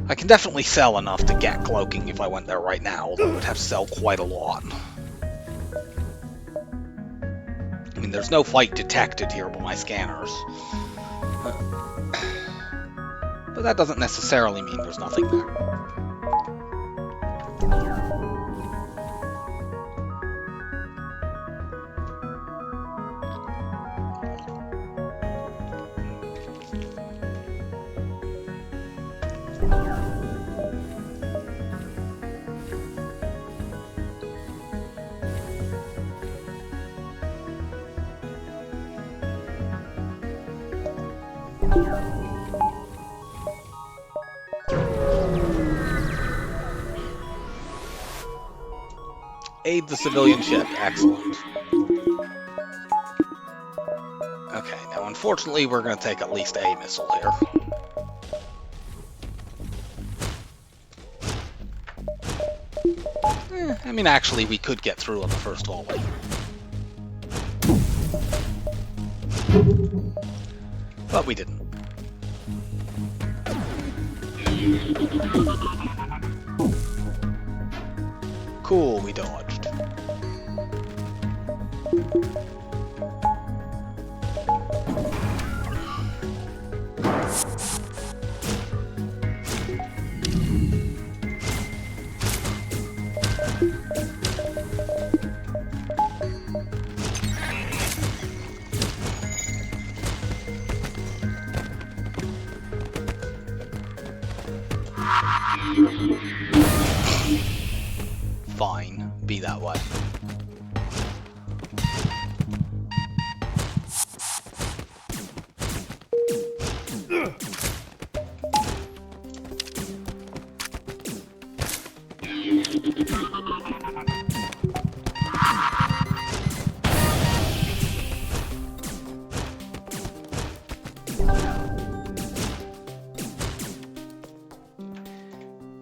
I can definitely sell enough to get cloaking if I went there right now, although I would have to sell quite a lot. I mean, there's no fight detected here by my scanners. But that doesn't necessarily mean there's nothing there. Aid the civilian ship. Excellent. Okay, now unfortunately we're going to take at least a missile here. I mean, actually, we could get through on the first volley. But we didn't. Cool, we dodged. Fine, be that way.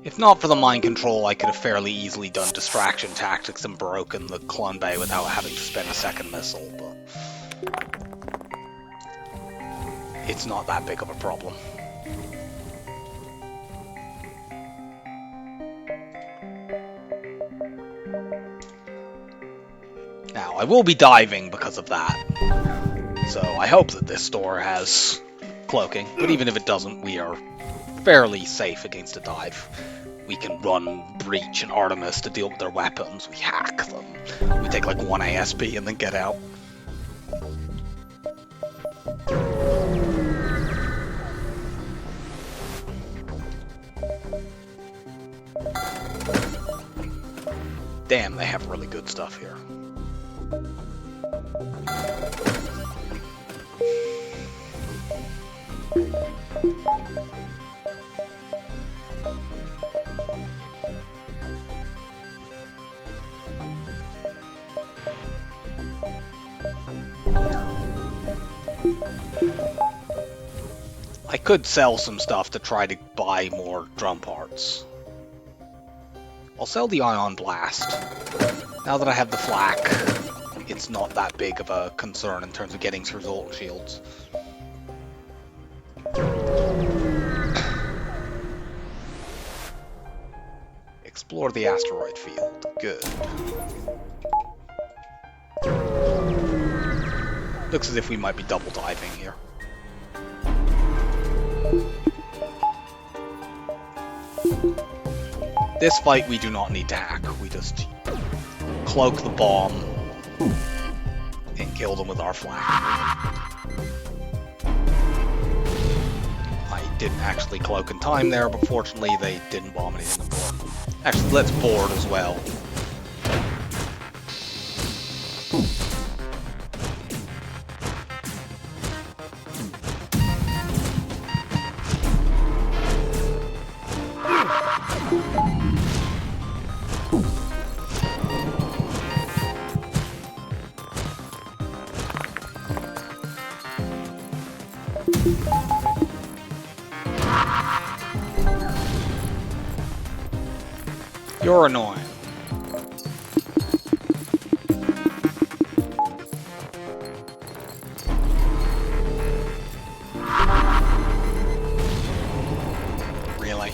If not for the mind control, I could have fairly easily done distraction tactics and broken the Clone Bay without having to spend a second missile, but it's not that big of a problem. Now, I will be diving because of that, so I hope that this store has cloaking, but even if it doesn't, we are fairly safe against a dive. We can run Breach and Artemis to deal with their weapons, we hack them, we take like 1 ASP and then get out. Damn, they have really good stuff here. I could sell some stuff to try to buy more drum parts. I'll sell the Ion Blast. Now that I have the flak, it's not that big of a concern in terms of getting result shields. Explore the asteroid field. Good. Looks as if we might be double diving here. This fight we do not need to hack, we just cloak the bomb and kill them with our flak. I didn't actually cloak in time there, but fortunately they didn't bomb anything important. Actually, let's board as well. You're annoying. Really?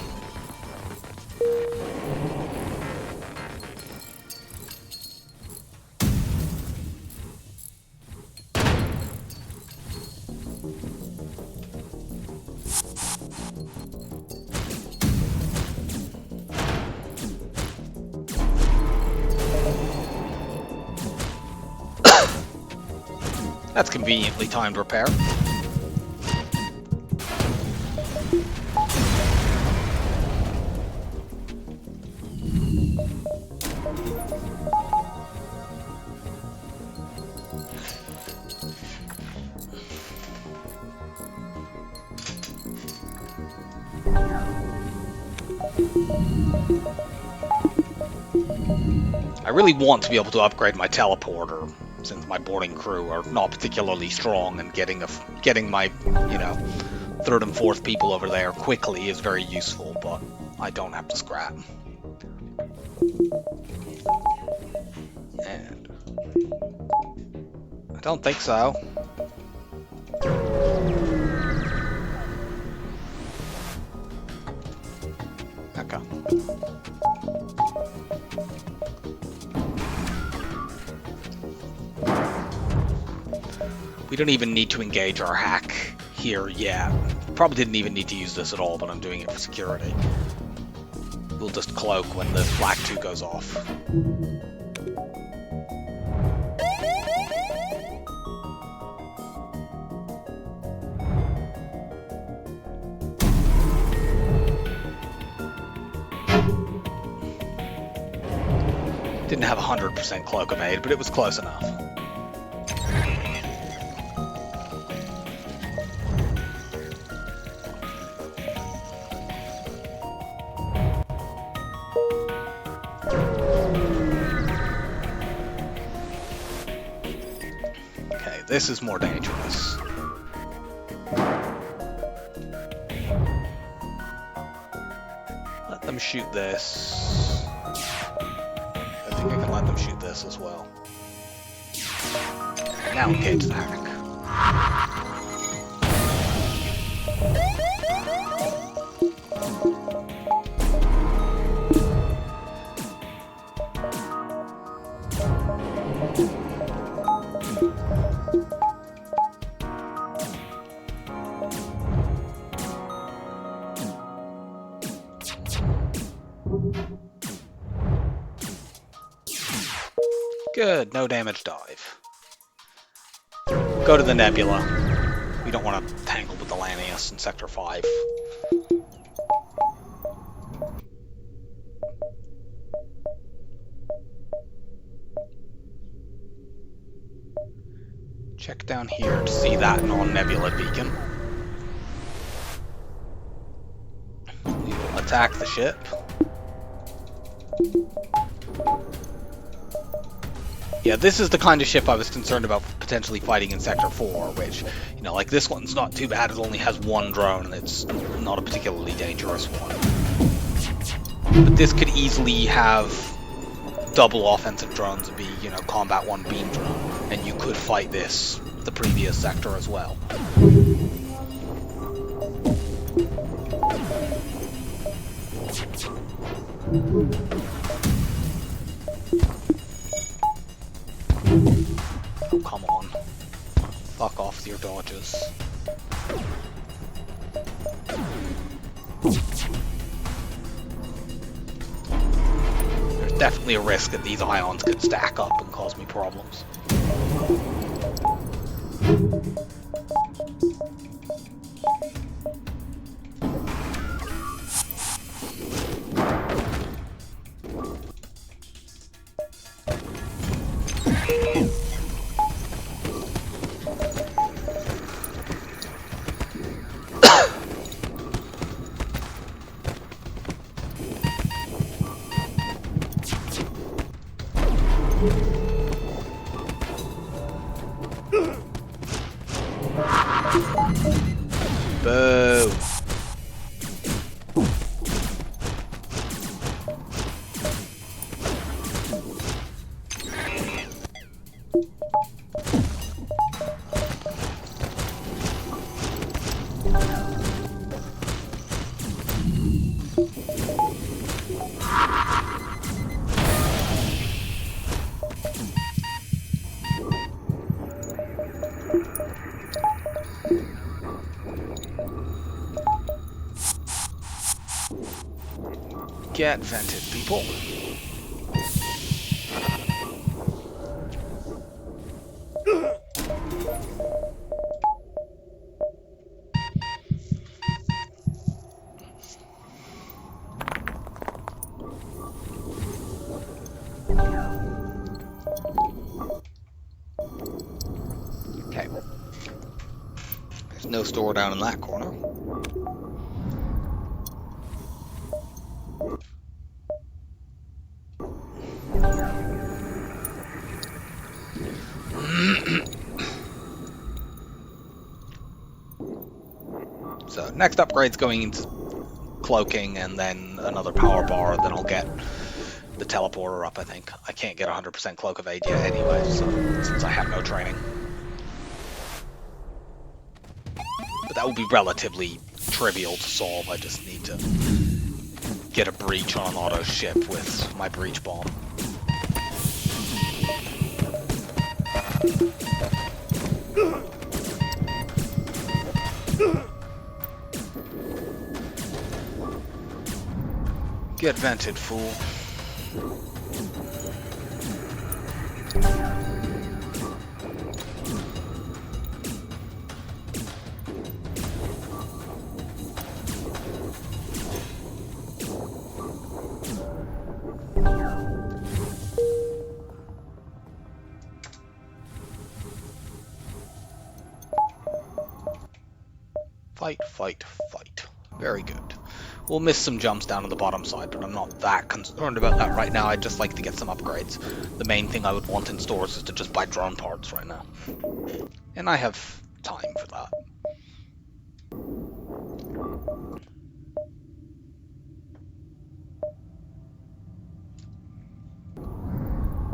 That's conveniently timed repair. I really want to be able to upgrade my teleporter, since my boarding crew are not particularly strong, and getting my, you know, third and fourth people over there quickly is very useful, but I don't have to scrap. I don't think so. Okay. We don't even need to engage our hack here yet. Probably didn't even need to use this at all, but I'm doing it for security. We'll just cloak when the black 2 goes off. Didn't have 100% cloak evade, but it was close enough. Okay, this is more dangerous. Let them shoot this. I think I can let them shoot this as well. Now engage the hack. Good, no damage dive. Go to the nebula. We don't want to tangle with the Lanius in Sector 5. Check down here to see that non-nebula beacon. We will attack the ship. Yeah, this is the kind of ship I was concerned about potentially fighting in Sector 4, which, you know, like this one's not too bad, it only has one drone and it's not a particularly dangerous one. But this could easily have double offensive drones and be, you know, Combat 1 beam drone, and you could fight this, the previous sector as well. Oh, come on. Fuck off with your dodges. There's definitely a risk that these ions could stack up and cause me problems. Boo! Get vented, people. Okay. There's no store down in that corner. So next upgrade's going into cloaking and then another power bar, then I'll get the teleporter up, I think. I can't get 100% cloak evade yet anyway, so, since I have no training. But that will be relatively trivial to solve. I just need to get a breach on an auto ship with my breach bomb. Get vented, fool. Fight, fight, fight. Very good. We'll miss some jumps down on the bottom side, but I'm not that concerned about that right now. I'd just like to get some upgrades. The main thing I would want in stores is to just buy drone parts right now. And I have time for that.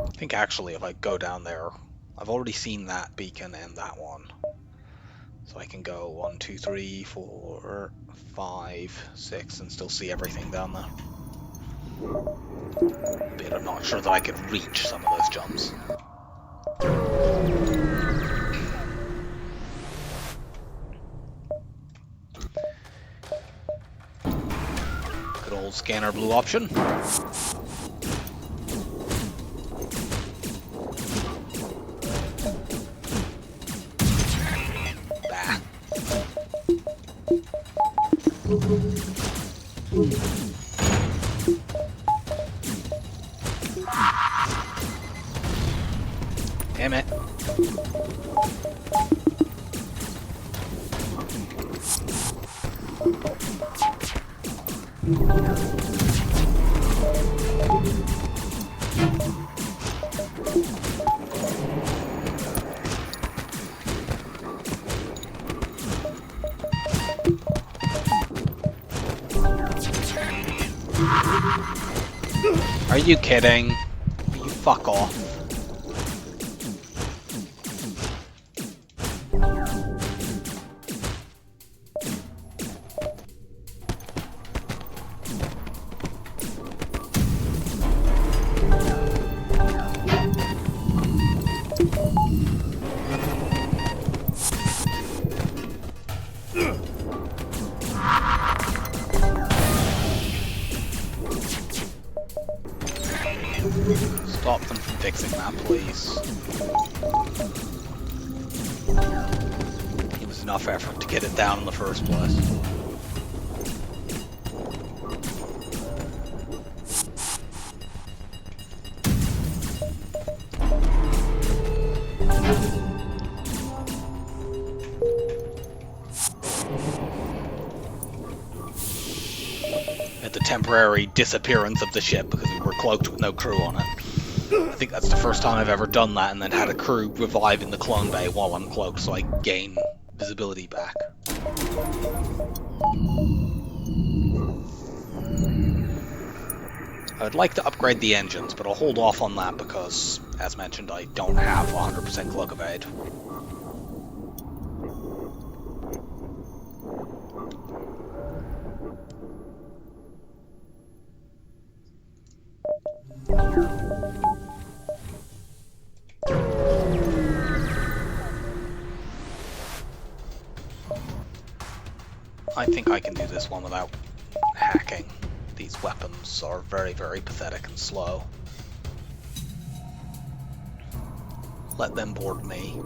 I think actually if I go down there, I've already seen that beacon and that one. So I can go 1, 2, 3, 4, 5, 6 and still see everything down there. But I'm not sure that I could reach some of those jumps. Good old scanner blue option. Damn it. Are you kidding? You fuck off. Stop them from fixing that, please. It was enough effort to get it down in the first place. At the temporary disappearance of the ship because we were cloaked with no crew on it. I think that's the first time I've ever done that and then had a crew revive in the clone bay while I'm cloaked so I gain visibility back. I'd like to upgrade the engines, but I'll hold off on that because, as mentioned, I don't have 100% cloak evade. I think I can do this one without hacking. These weapons are very, very pathetic and slow. Let them board me.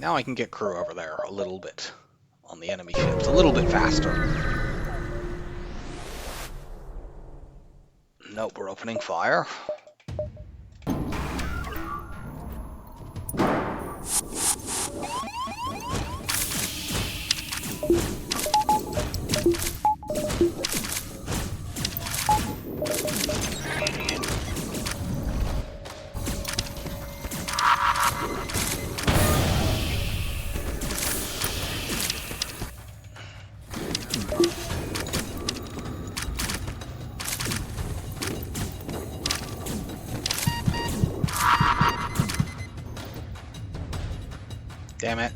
Now I can get crew over there a little bit on the enemy ships, a little bit faster. Nope, we're opening fire. Damn it.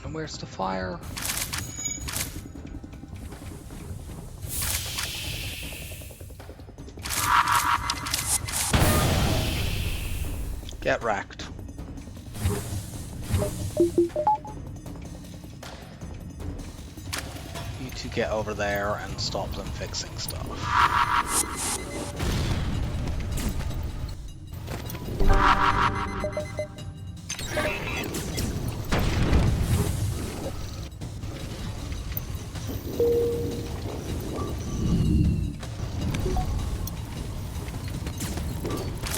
And where's the fire? Get wrecked. You two get over there and stop them fixing stuff.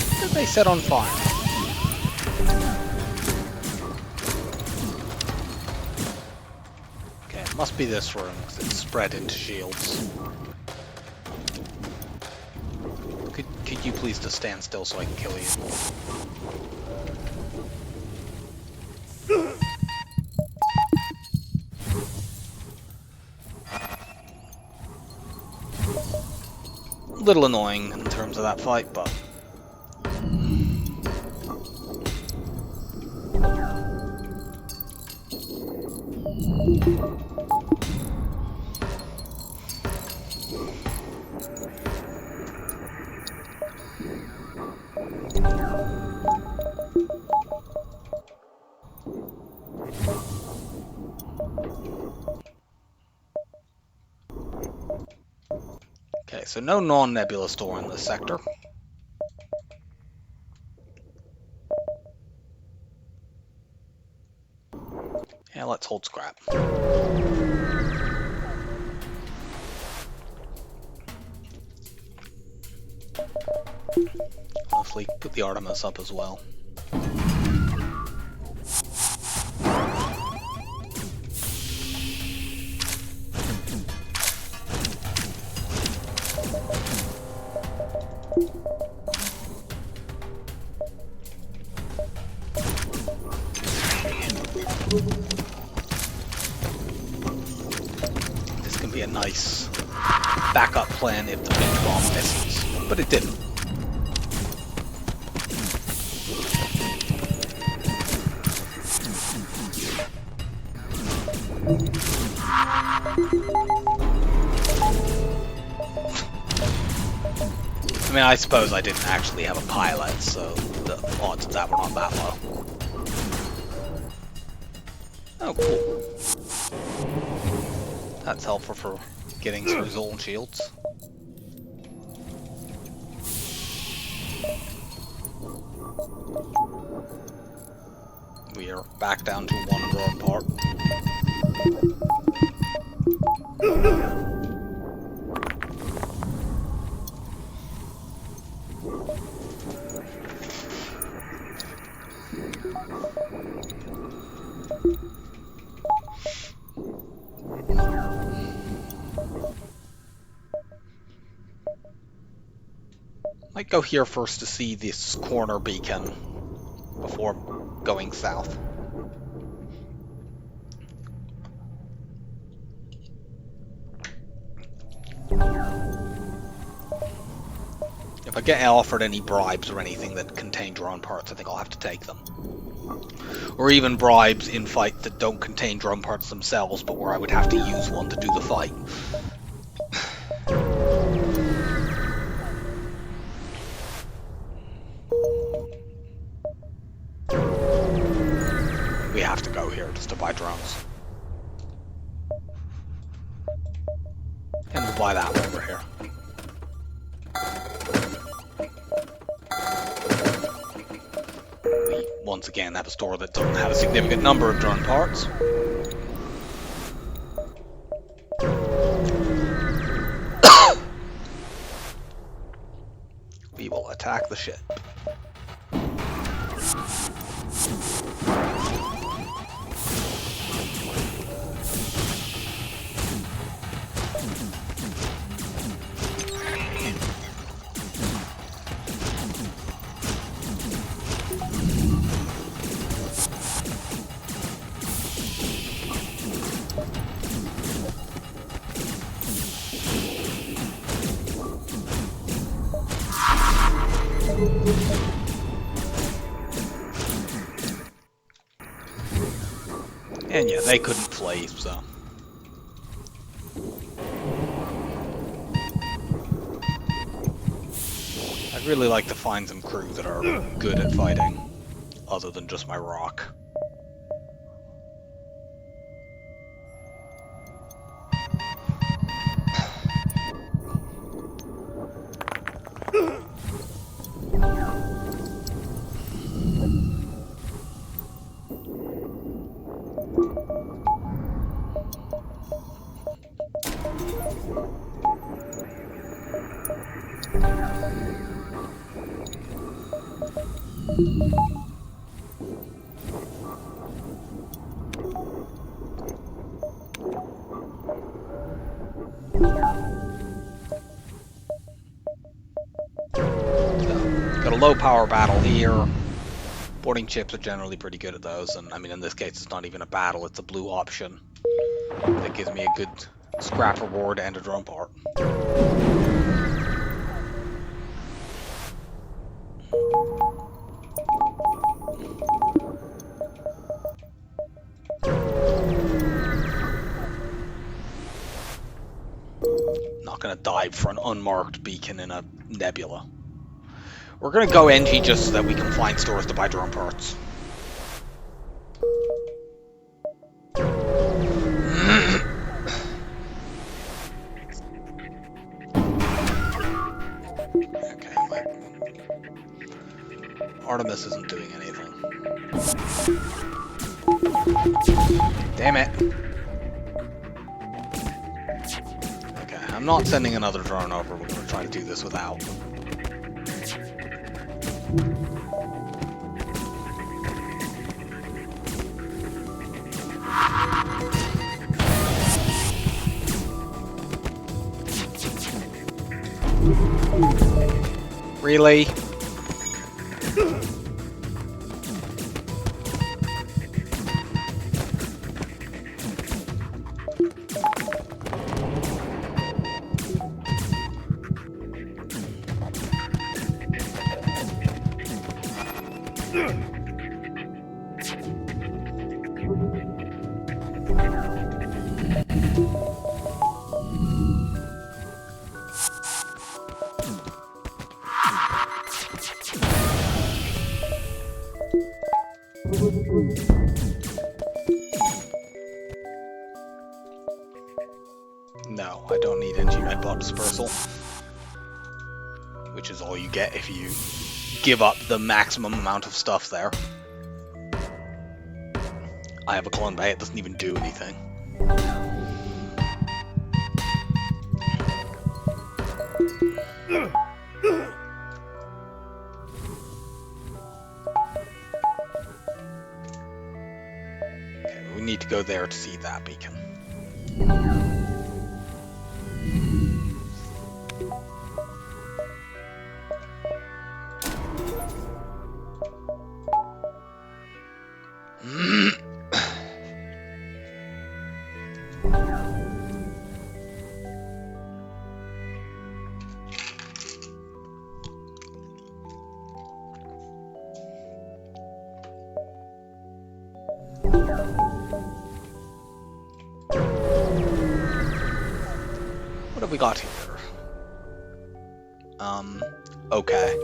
What did they set on fire? Okay, it must be this room because it's spread into shields. Could you please just stand still so I can kill you? A little annoying in terms of that fight, but... Okay, so no non-nebula store in this sector. Yeah, let's hold scrap. Hopefully put the Artemis up as well. This can be a nice backup plan if the big bomb misses, but it didn't. I mean, I suppose I didn't actually have a pilot, so the odds of that were not that low. Oh, cool. That's helpful for getting through zone shields. We are back down to one drawn part. Might go here first to see this corner beacon before going south. If I get offered any bribes or anything that contain drone parts, I think I'll have to take them. Or even bribes in fights that don't contain drone parts themselves, but where I would have to use one to do the fight. We have to go here just to buy drones. And we'll buy that one over here. once again have a store that doesn't have a significant number of drone parts. We will attack the ship. And yeah, they couldn't flee, so. I'd really like to find some crew that are good at fighting, other than just my rock. Got a low power battle here. Boarding chips are generally pretty good at those, and I mean in this case it's not even a battle, it's a blue option. That gives me a good scrap reward and a drone part. Not gonna dive for an unmarked beacon in a nebula. We're gonna go NG just so that we can find stores to buy drone parts. Okay, Artemis isn't doing anything. Damn it. Okay, I'm not sending another drone over. We're gonna try to do this without. Really? No, I don't need NG Medbot Dispersal. Which is all you get if you give up the maximum amount of stuff there. I have a clone bay, it doesn't even do anything. Okay, we need to go there to see that beacon. What have we got here? Okay.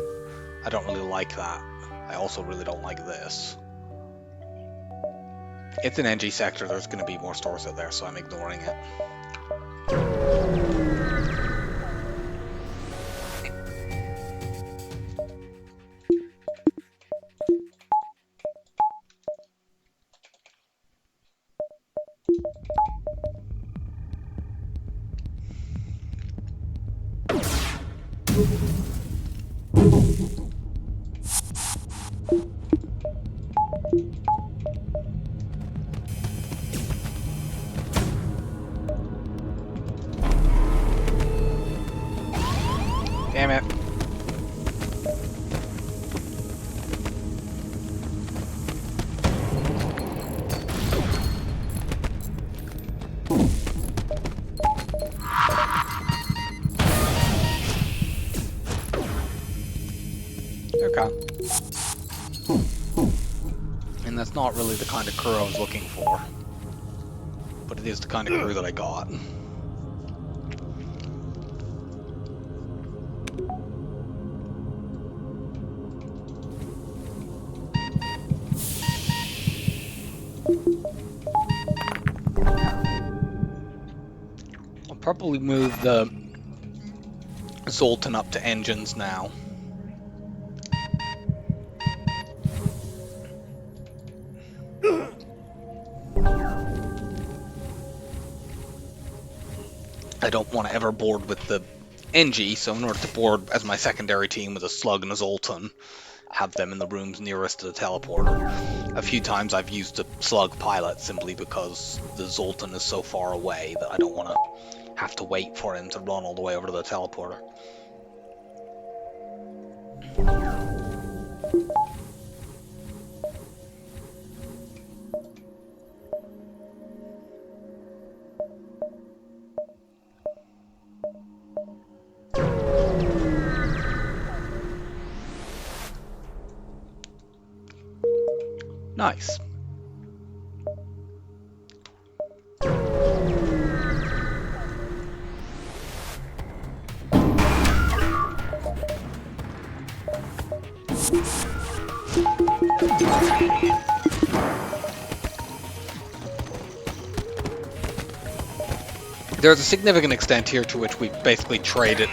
I don't really like that. I also really don't like this. It's an NG sector, there's going to be more stores out there, so I'm ignoring it. Damn it. Okay. And that's not really the kind of crew I was looking for. But it is the kind of crew that I got. I'll probably move the Zoltan up to engines now. I don't want to ever board with the NG, so in order to board as my secondary team with a Slug and a Zoltan, have them in the rooms nearest to the teleporter. A few times I've used a Slug pilot simply because the Zoltan is so far away that I don't want to have to wait for him to run all the way over to the teleporter. Nice. There's a significant extent here to which we basically traded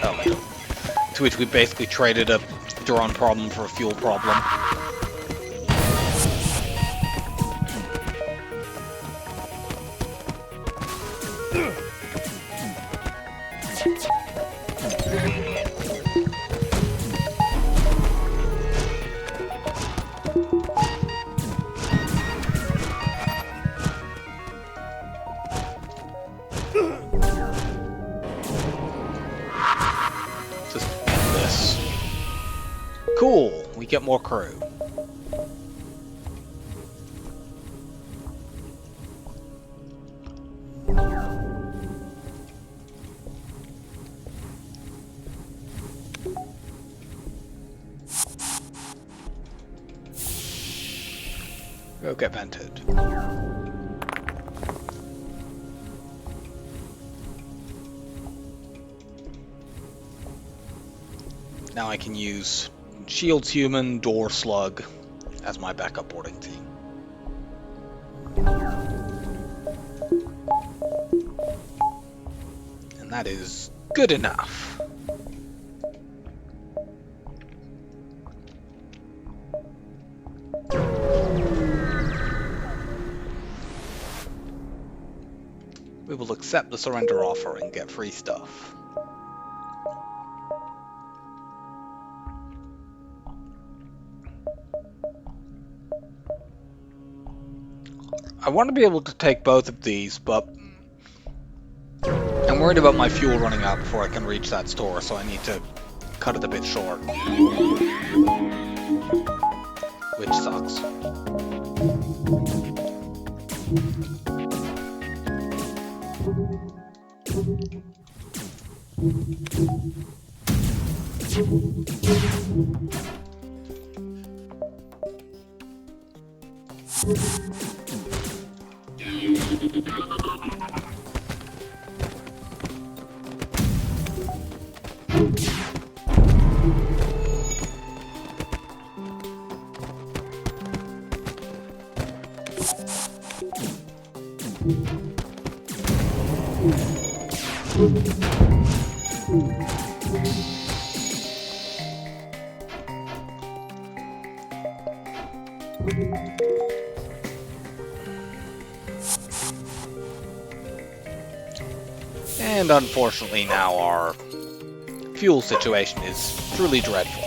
a drone problem for a fuel problem. Cool, we get more crew. Go get vented. Now I can use Shields Human, Door Slug as my backup boarding team. And that is good enough. We will accept the surrender offer and get free stuff. I want to be able to take both of these, but I'm worried about my fuel running out before I can reach that store, so I need to cut it a bit short. Which sucks. And unfortunately now our fuel situation is truly dreadful.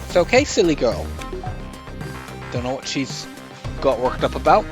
It's okay, silly girl. Don't know what she's got worked up about.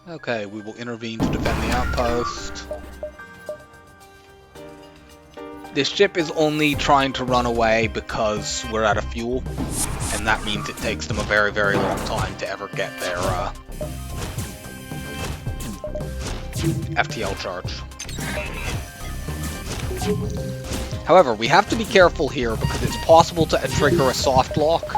Okay, we will intervene to defend the outpost. This ship is only trying to run away because we're out of fuel, and that means it takes them a very, very long time to ever get their FTL charge. However, we have to be careful here because it's possible to trigger a soft lock.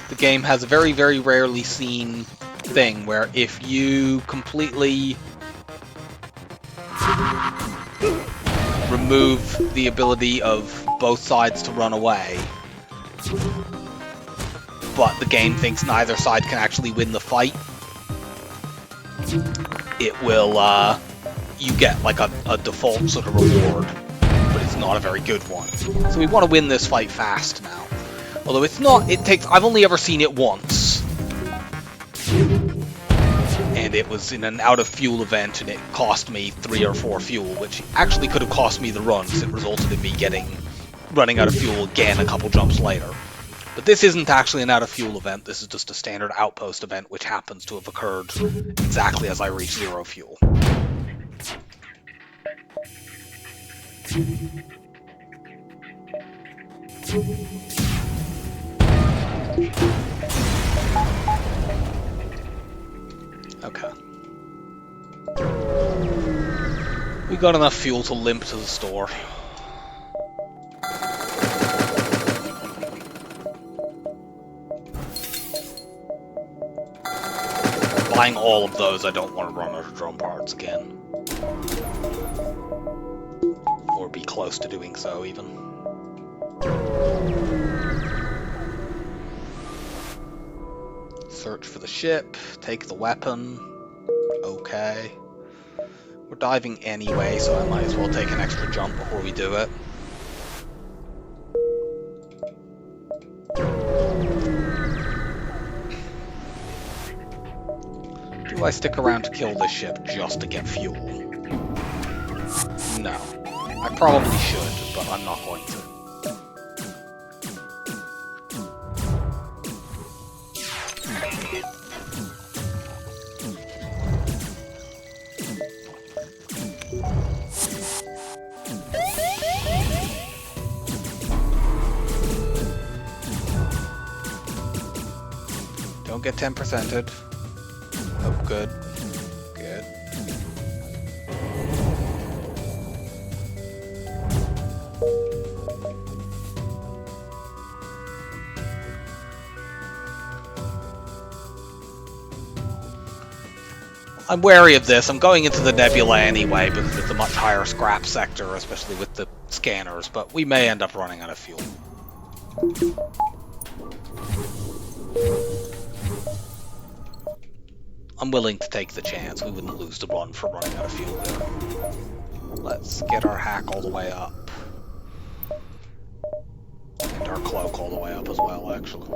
The game has a very, very rarely seen thing where if you completely remove the ability of both sides to run away, but the game thinks neither side can actually win the fight, it will, you get like a default sort of reward, but it's not a very good one. So we want to win this fight fast now. Although it's not, I've only ever seen it once. And it was in an out-of-fuel event, and it cost me 3 or 4 fuel, which actually could have cost me the run, because it resulted in me running out of fuel again a couple jumps later. But this isn't actually an out-of-fuel event, this is just a standard outpost event, which happens to have occurred exactly as I reach 0 fuel. Okay. We got enough fuel to limp to the store. Buying all of those, I don't want to run out of drone parts again. Or be close to doing so, even. Search for the ship, take the weapon. Okay. We're diving anyway, so I might as well take an extra jump before we do it. Do I stick around to kill this ship just to get fuel? No. I probably should, but I'm not going to. Don't get 10%ed. Oh, good. Good. I'm wary of this. I'm going into the nebula anyway because it's a much higher scrap sector, especially with the scanners, but we may end up running out of fuel. I'm willing to take the chance. We wouldn't lose the run for running out of fuel there. Let's get our hack all the way up. And our cloak all the way up as well, actually.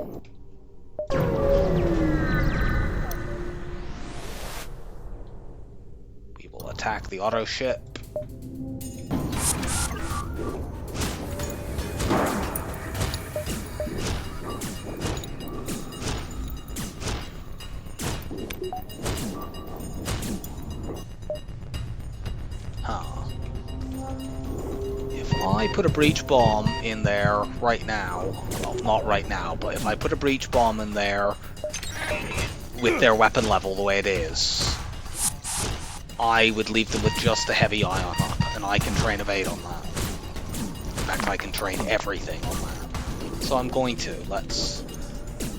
We will attack the auto ship. I put a breach bomb in there right now, well, not right now, but if I put a breach bomb in there with their weapon level the way it is, I would leave them with just a heavy ion up, and I can train evade on that. In fact, I can train everything on that. So I'm going to. Let's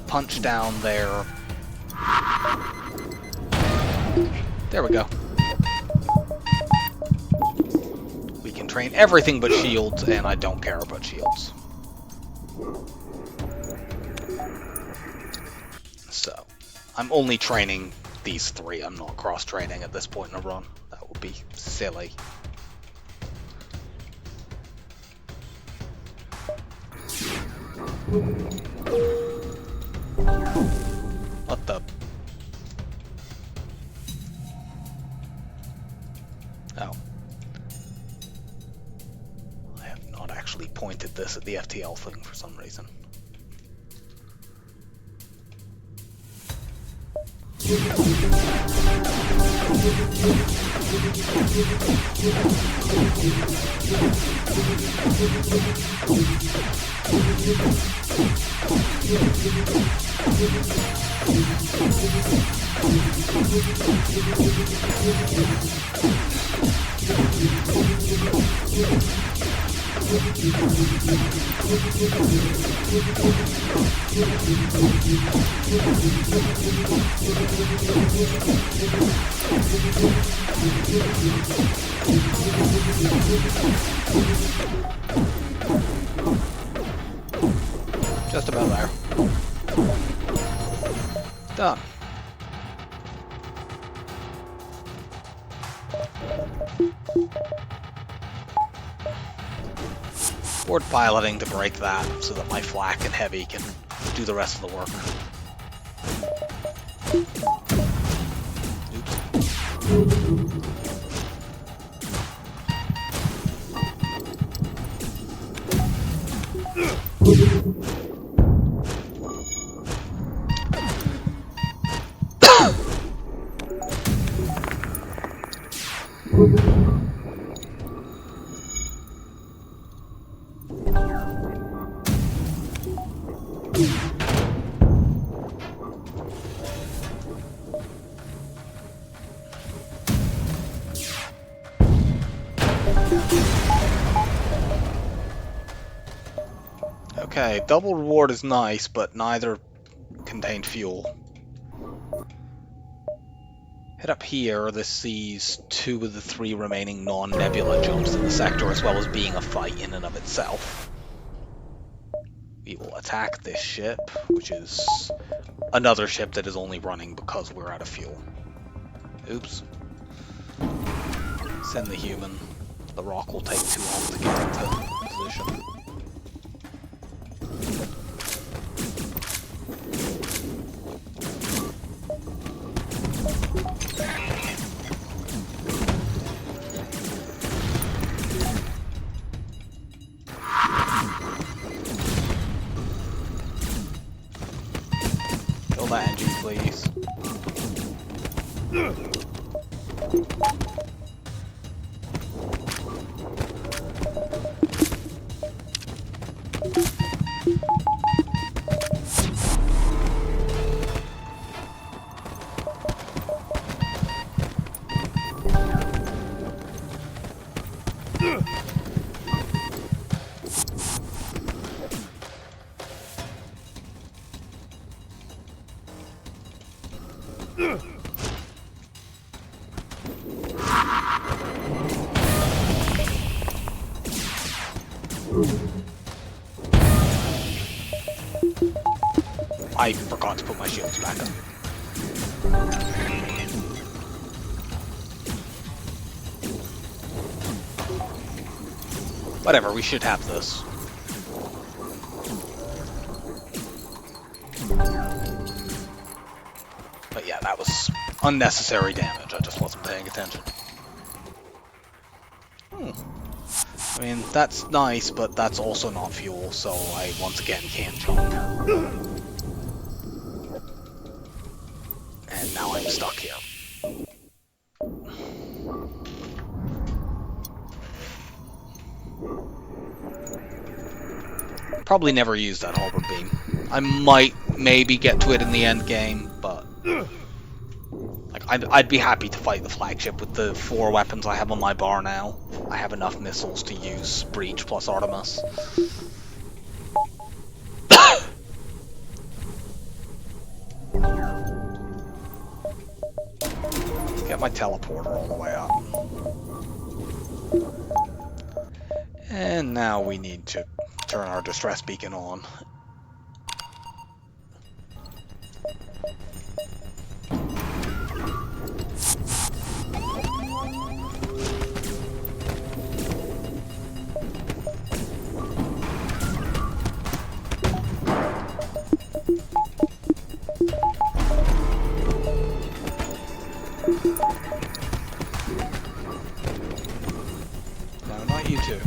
punch down there. There we go. We can train everything but shields, and I don't care about shields. So, I'm only training these three. I'm not cross-training at this point in a run. That would be silly. What the? Oh. I have not actually pointed this at the FTL thing for some reason. Just about there. Done. Forward piloting to break that so that my flak and heavy can do the rest of the work. Okay, double reward is nice, but neither contained fuel. Head up here, this sees 2 of the 3 remaining non-nebula jumps in the sector, as well as being a fight in and of itself. We will attack this ship, which is another ship that is only running because we're out of fuel. Oops. Send the human. The rock will take too long to get into position. Kill that engine, please. I forgot to put my shields back up. Whatever, we should have this. But yeah, that was unnecessary damage. I just wasn't paying attention. I mean, that's nice, but that's also not fuel, so I once again can't jump. And now I'm stuck here. probably never use that halberd beam. I might maybe get to it in the end game, but like I'd be happy to fight the flagship with the 4 weapons I have on my bar now. I have enough missiles to use Breach plus Artemis. Let's get my teleporter all the way up. And now we need to turn our distress beacon on. No, not you two.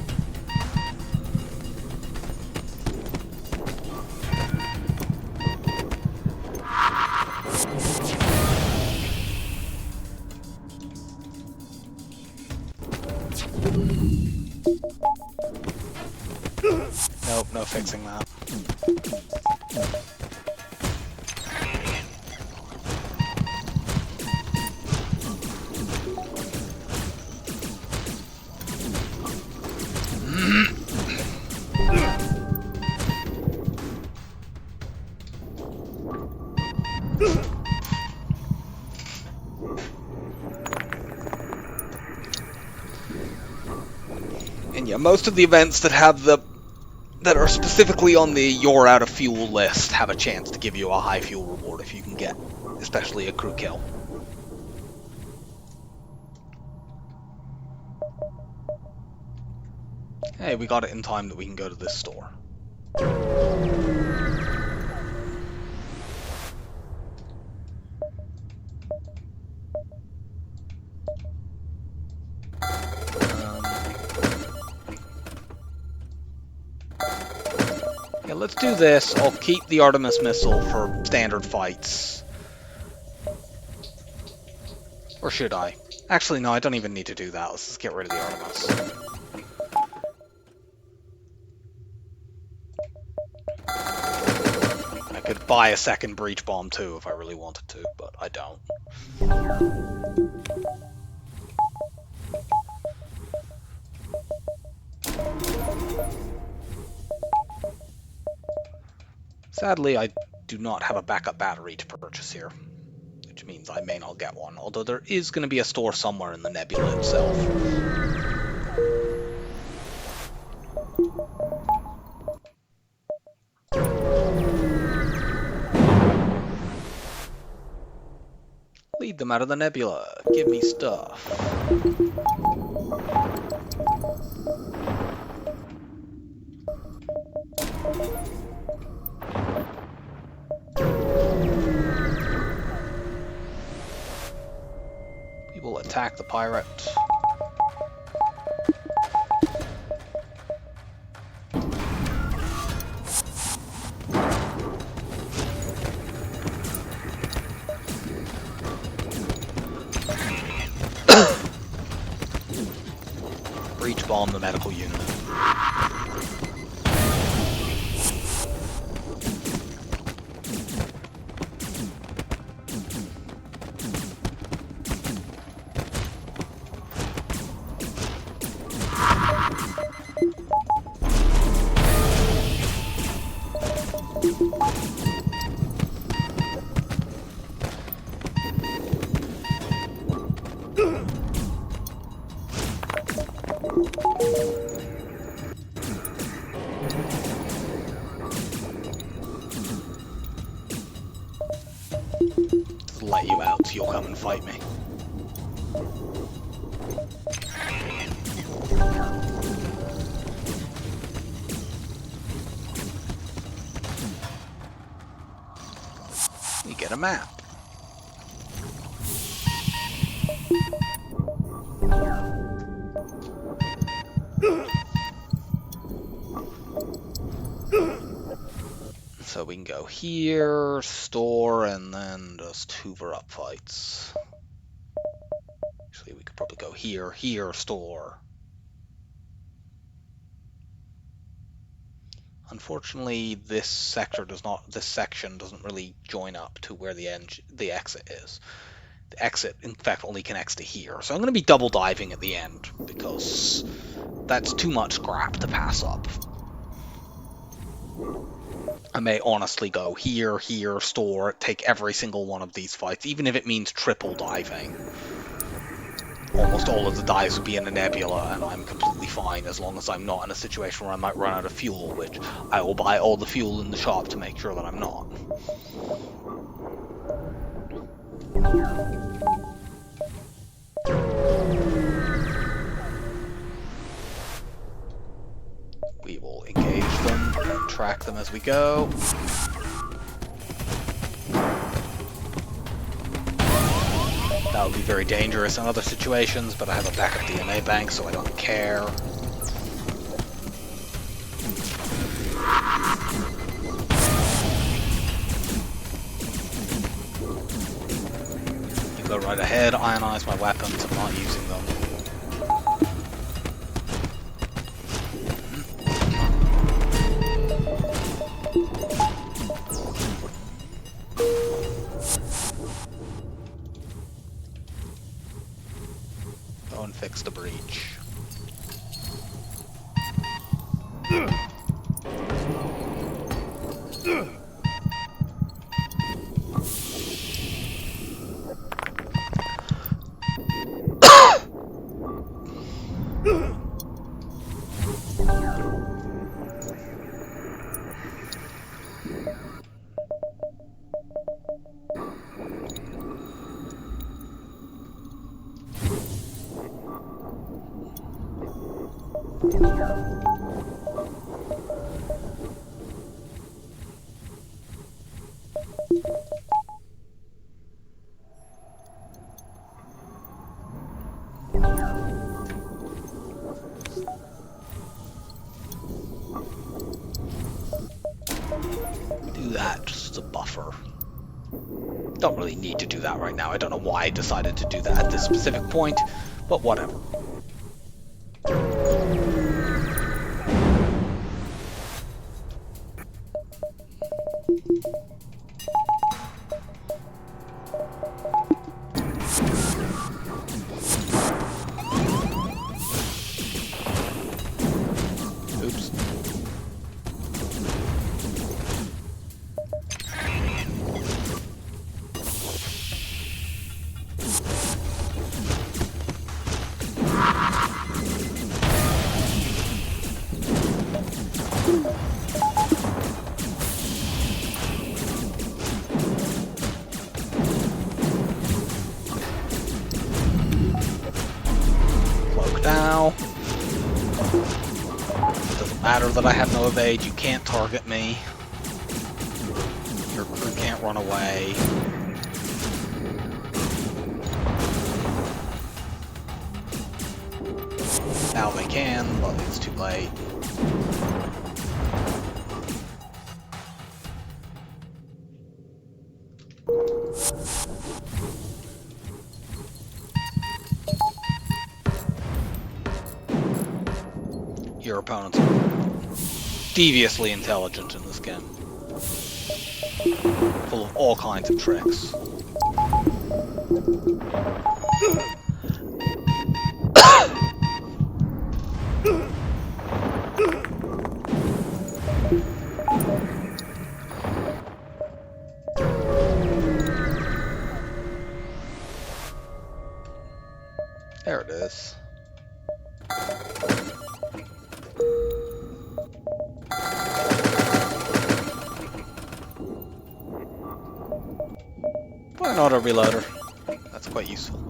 Nope, no fixing that. And yeah, most of the events that are specifically on the you're out of fuel list have a chance to give you a high fuel reward if you can get, especially a crew kill. Hey, we got it in time that we can go to this store. Yeah, let's do this. I'll keep the Artemis missile for standard fights. Or should I? Actually, no, I don't even need to do that. Let's just get rid of the Artemis. I could buy a second breach bomb too if I really wanted to, but I don't. Sadly, I do not have a backup battery to purchase here, which means I may not get one, although there is going to be a store somewhere in the nebula itself. Lead them out of the nebula. Give me stuff. We will attack the pirate. Breach bomb the medical unit. Let you out so you'll come and fight me. We get a map. So we can go here, store, and then just hoover up fights. Actually, we could probably go here, here, store. Unfortunately, this section doesn't really join up to where the exit is. The exit, in fact, only connects to here. So I'm going to be double diving at the end because that's too much scrap to pass up. I may honestly go here, store, take every single one of these fights, even if it means triple diving. Almost all of the dives would be in a nebula, and I'm completely fine as long as I'm not in a situation where I might run out of fuel, which I will buy all the fuel in the shop to make sure that I'm not. We will engage them and track them as we go. That would be very dangerous in other situations, but I have a backup DNA bank, so I don't care. You go right ahead, ionize my weapons, I'm not using them. Go and fix the breach. Do that just as a buffer. Don't really need to do that right now. I don't know why I decided to do that at this specific point, but whatever. Oops. Now, it doesn't matter that I have no evade, you can't target me. Your crew can't run away. Now they can, but it's too late. Your opponents are deviously intelligent in this game. Full of all kinds of tricks. There it is. An auto reloader. That's quite useful.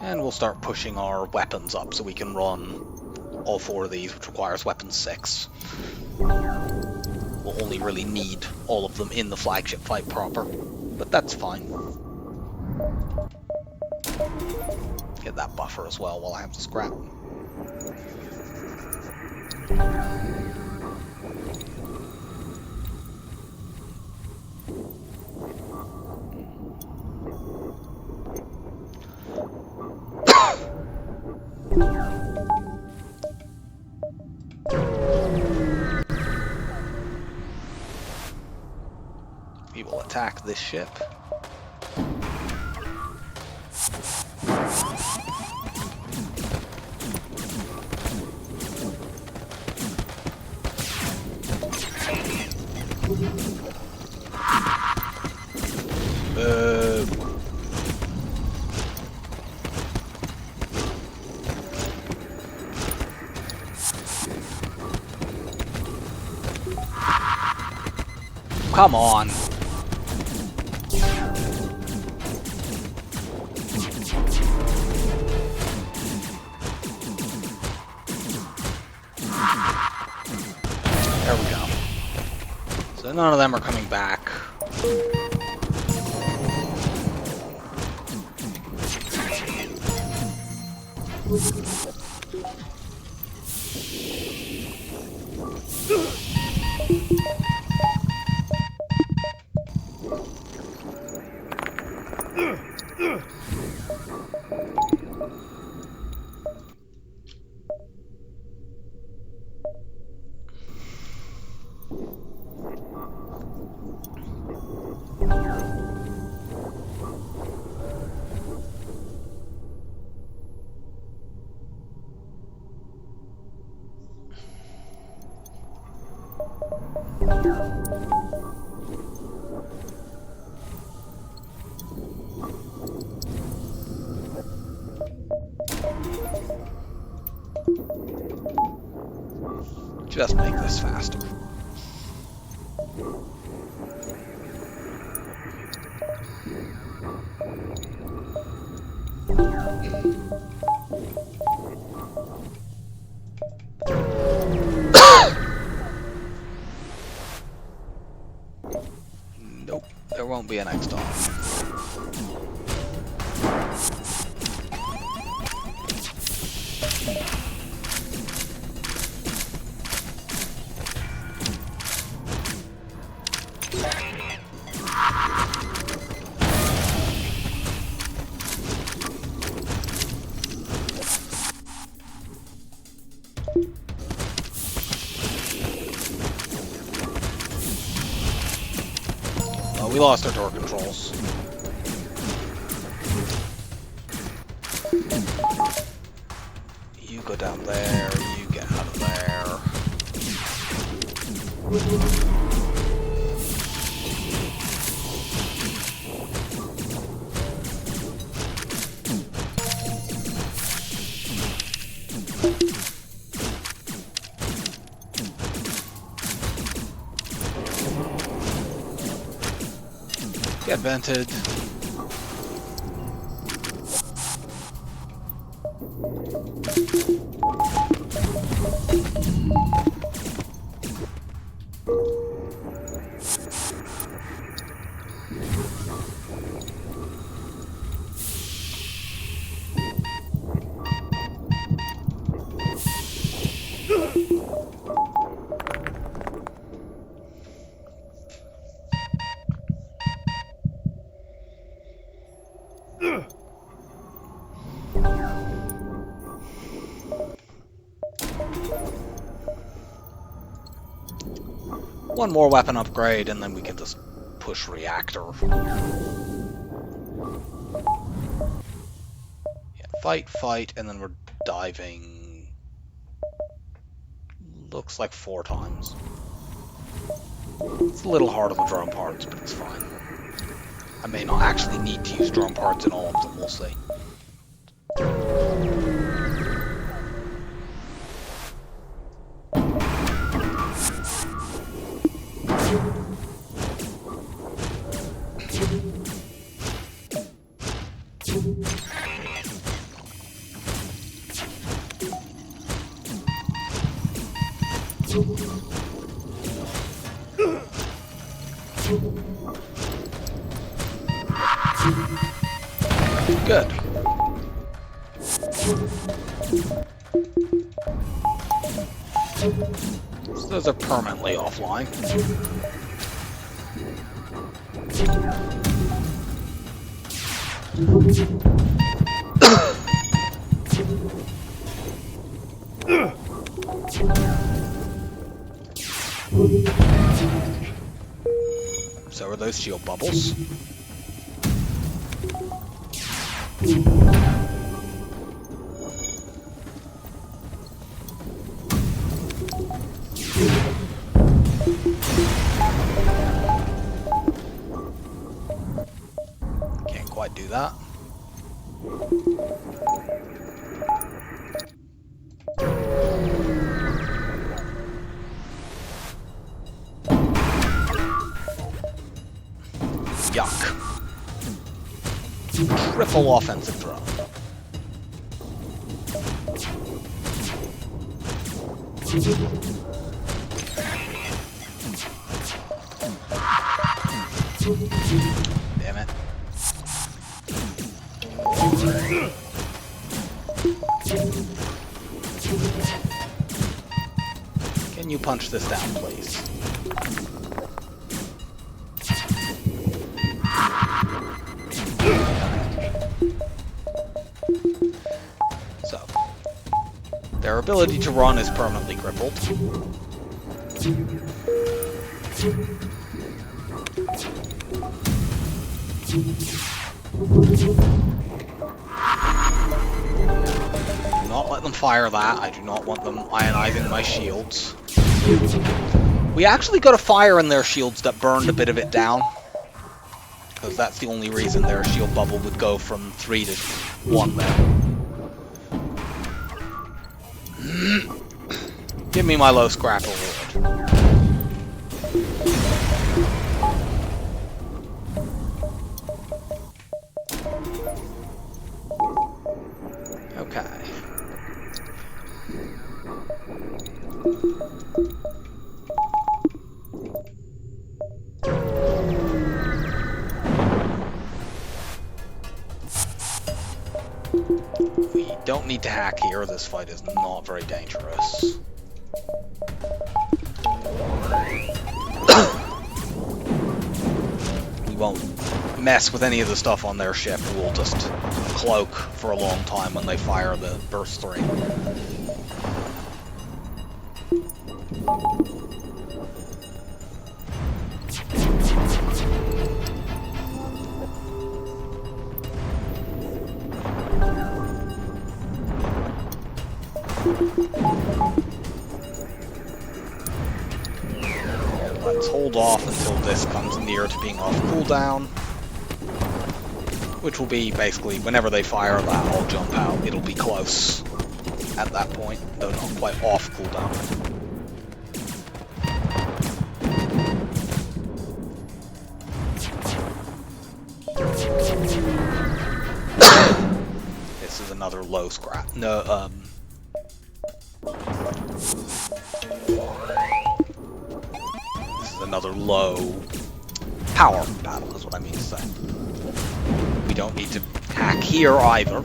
And we'll start pushing our weapons up so we can run all 4 of these, which requires weapon 6. We'll only really need all of them in the flagship fight proper, but that's fine. Get that buffer as well while I have the scrap. attack this ship. Come on. There we go. So none of them are coming back. Just make this faster. Nope, there won't be a next time. We lost our door controls. You go down there, you get out of there. Get vented. One more weapon upgrade, and then we can just push reactor. Yeah, fight, and then we're diving. Looks like 4 times. It's a little hard on the drone parts, but it's fine. I may not actually need to use drone parts in all of them, we'll see. Good. So those are permanently offline. So are those shield bubbles? Can't quite do that. Yuck. Triple offensive throw. Damn it. Can you punch this down, please? So, their ability to run is permanently crippled. Do not let them fire that. I do not want them ionizing my shields. We actually got a fire in their shields that burned a bit of it down. Because that's the only reason their shield bubble would go from 3 to 1 there. Give me my low scrap reward. Okay. We don't need to hack here. This fight is not very dangerous. We won't mess with any of the stuff on their ship. We'll just cloak for a long time when they fire the burst 3. Let's hold off until this comes near to being off cooldown. Which will be basically whenever they fire that, I'll jump out. It'll be close at that point, though not quite off cooldown. This is another low scrap. No, this is another low power battle, is what I mean to say. We don't need to hack here either.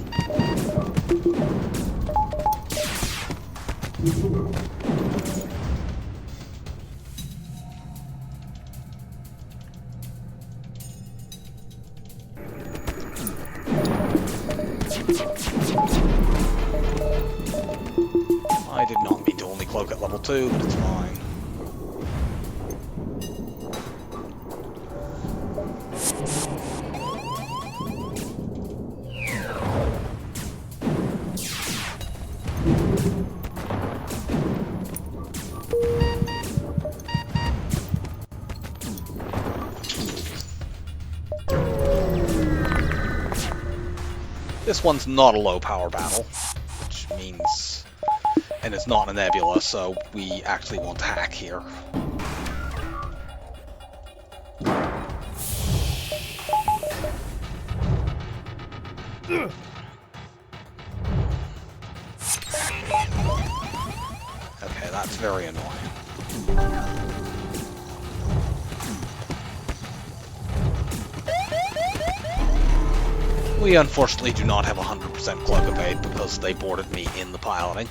I did not mean to only cloak at level 2, but it's fine. This one's not a low power battle, which means, and it's not a nebula, so we actually want to hack here. Okay, that's very annoying. We unfortunately do not have 100% cloak evade because they boarded me in the piloting.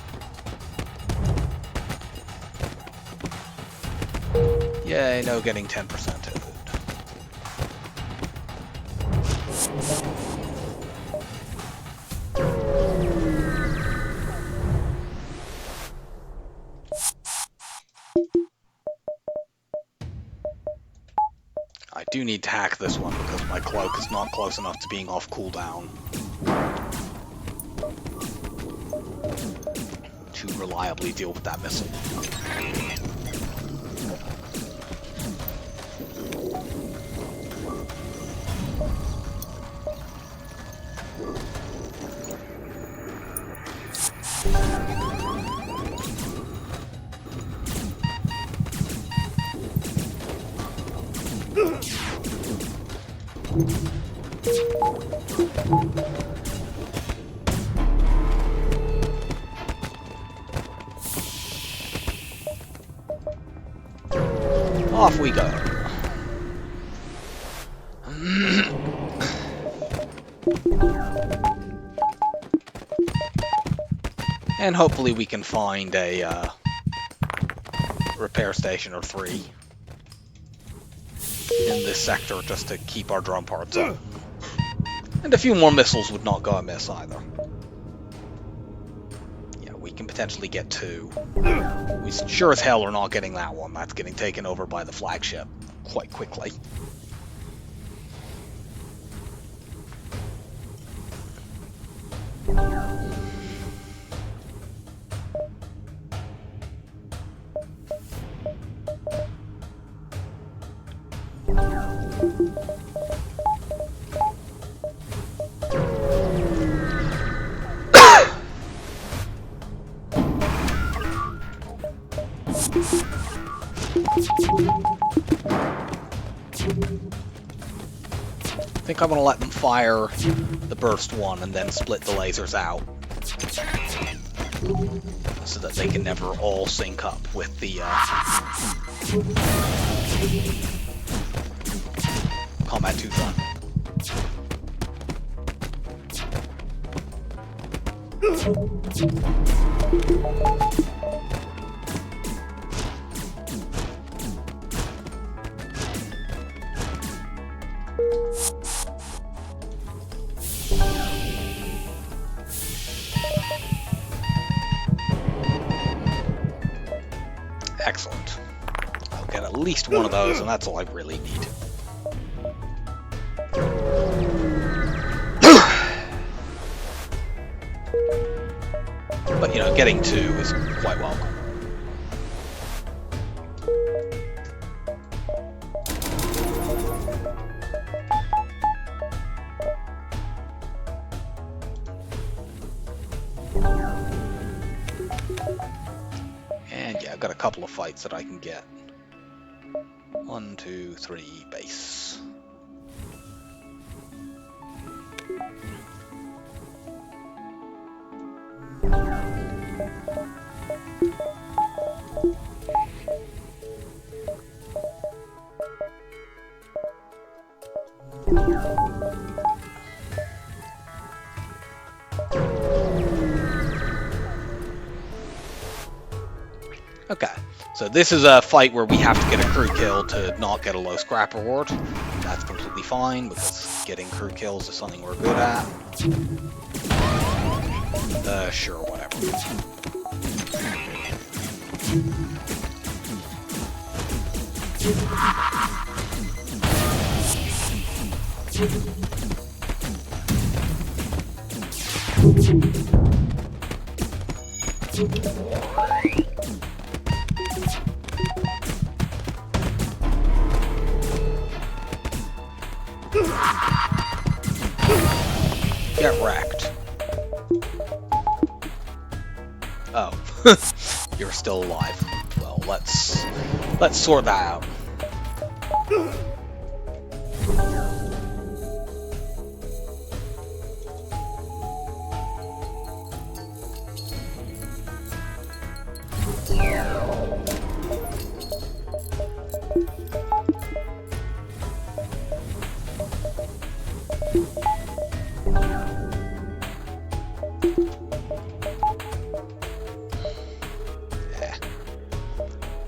Yay, no getting 10% hit. I do need to hack this one because my cloak is not close enough to being off cooldown to reliably deal with that missile. Off we go. And hopefully we can find a repair station or 3 in this sector just to keep our drone parts up. And a few more missiles would not go amiss either. Yeah, we can potentially get 2. We sure as hell are not getting that one. That's getting taken over by the flagship quite quickly. I think I'm going to let them fire the burst one and then split the lasers out so that they can never all sync up with the Combat 2 gun. Excellent. I'll get at least one of those, and that's all I really need. But, you know, getting 2 is quite welcome. And yeah, I've got a couple of fights that I can get. 1, 2, 3, base. Okay, so this is a fight where we have to get a crew kill to not get a low scrap reward. That's completely fine, because getting crew kills is something we're good at. Sure, whatever. Get wrecked. Oh, you're still alive. Well, let's sort that out.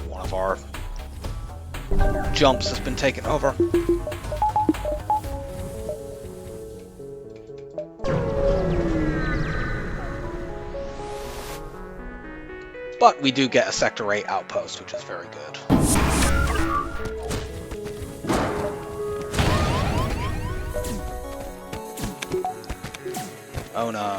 One of our jumps has been taken over. But we do get a Sector 8 outpost, which is very good. Oh no.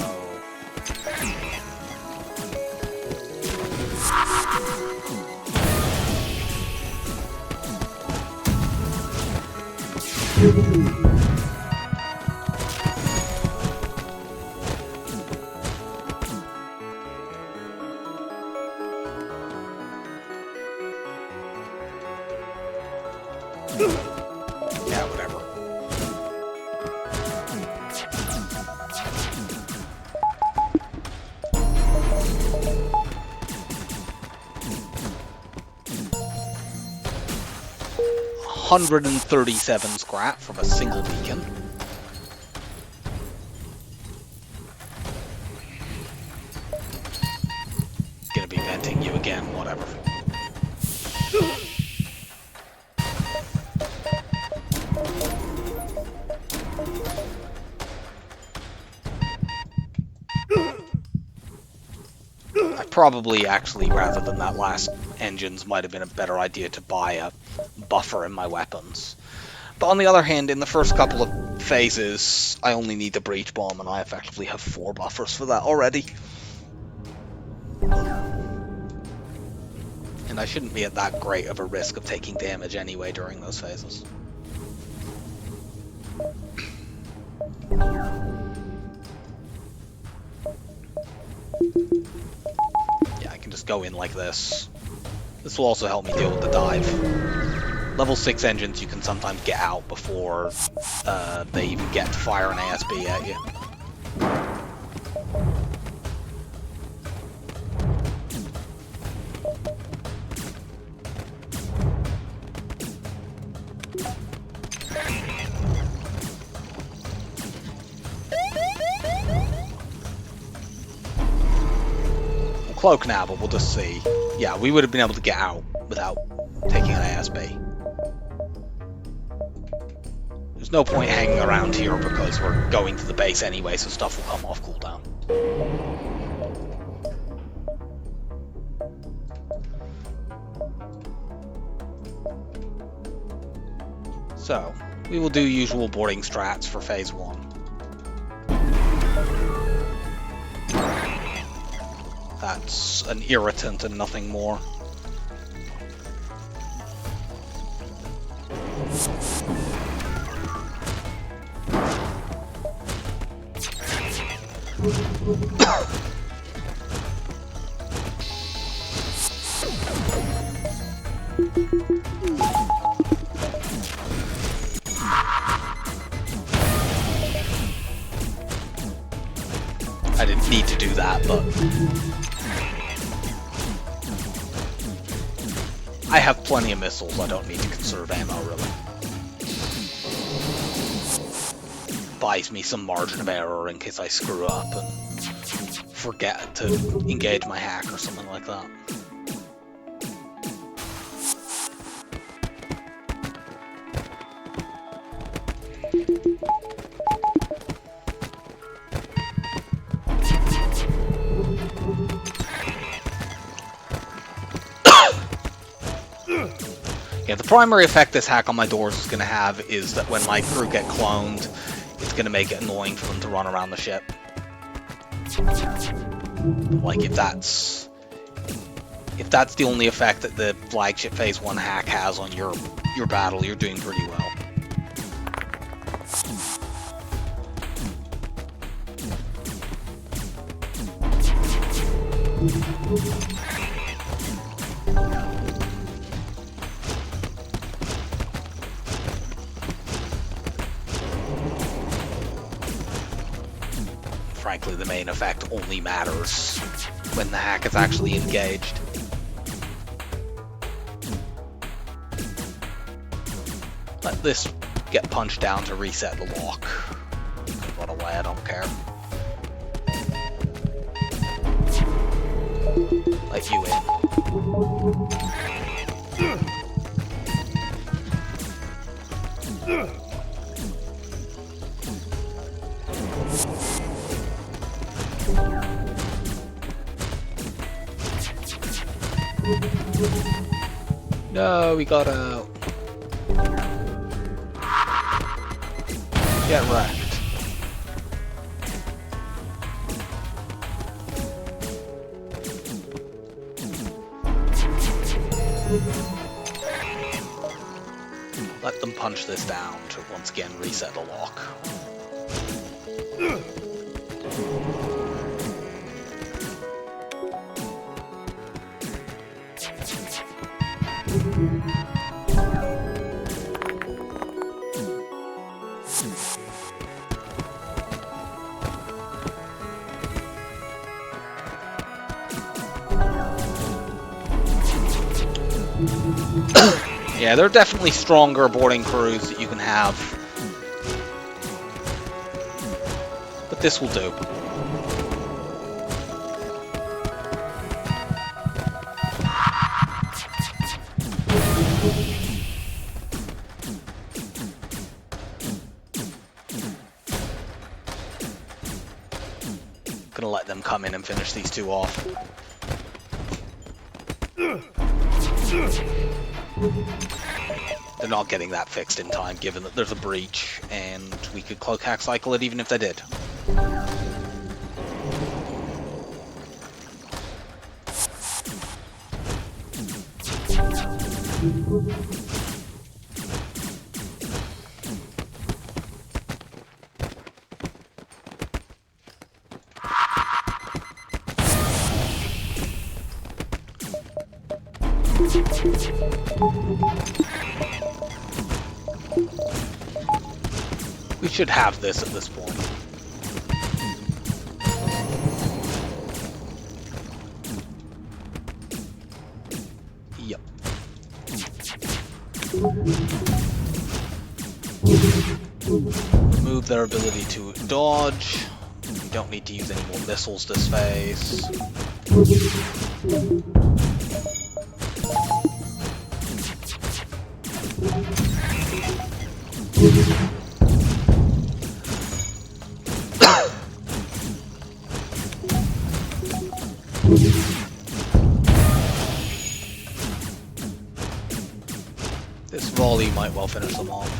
Yeah, whatever. $137 scrap from a single beacon. Gonna be venting you again, whatever. Probably, actually, rather than that last engines, might have been a better idea to buy a buffer in my weapons. But on the other hand, in the first couple of phases, I only need the breach bomb, and I effectively have 4 buffers for that already. And I shouldn't be at that great of a risk of taking damage anyway during those phases. Just go in like this. This will also help me deal with the dive. Level 6 engines you can sometimes get out before they even get to fire an ASB at you. Cloak now, but we'll just see. Yeah, we would have been able to get out without taking an ASB. There's no point hanging around here because we're going to the base anyway, so stuff will come off cooldown. So, we will do usual boarding strats for phase 1. That's an irritant and nothing more. I didn't need to do that, but I have plenty of missiles, I don't need to conserve ammo, really. Buys me some margin of error in case I screw up and forget to engage my hack or something like that. Yeah, the primary effect this hack on my doors is going to have is that when my crew get cloned, it's going to make it annoying for them to run around the ship. Like, if that's the only effect that the flagship phase 1 hack has on your battle, you're doing pretty well. Frankly, the main effect only matters when the hack is actually engaged. Let this get punched down to reset the lock. Run away, I don't care. Let you in. No, we got out. Get wrecked. Let them punch this down to once again reset the lock. Yeah, there are definitely stronger boarding crews that you can have, but this will do. Gonna let them come in and finish these two off. They're not getting that fixed in time, given that there's a breach, and we could cloak hack cycle it even if they did. We should have this at this point. Yep. Remove their ability to dodge. We don't need to use any more missiles this phase. This volley might well finish them off.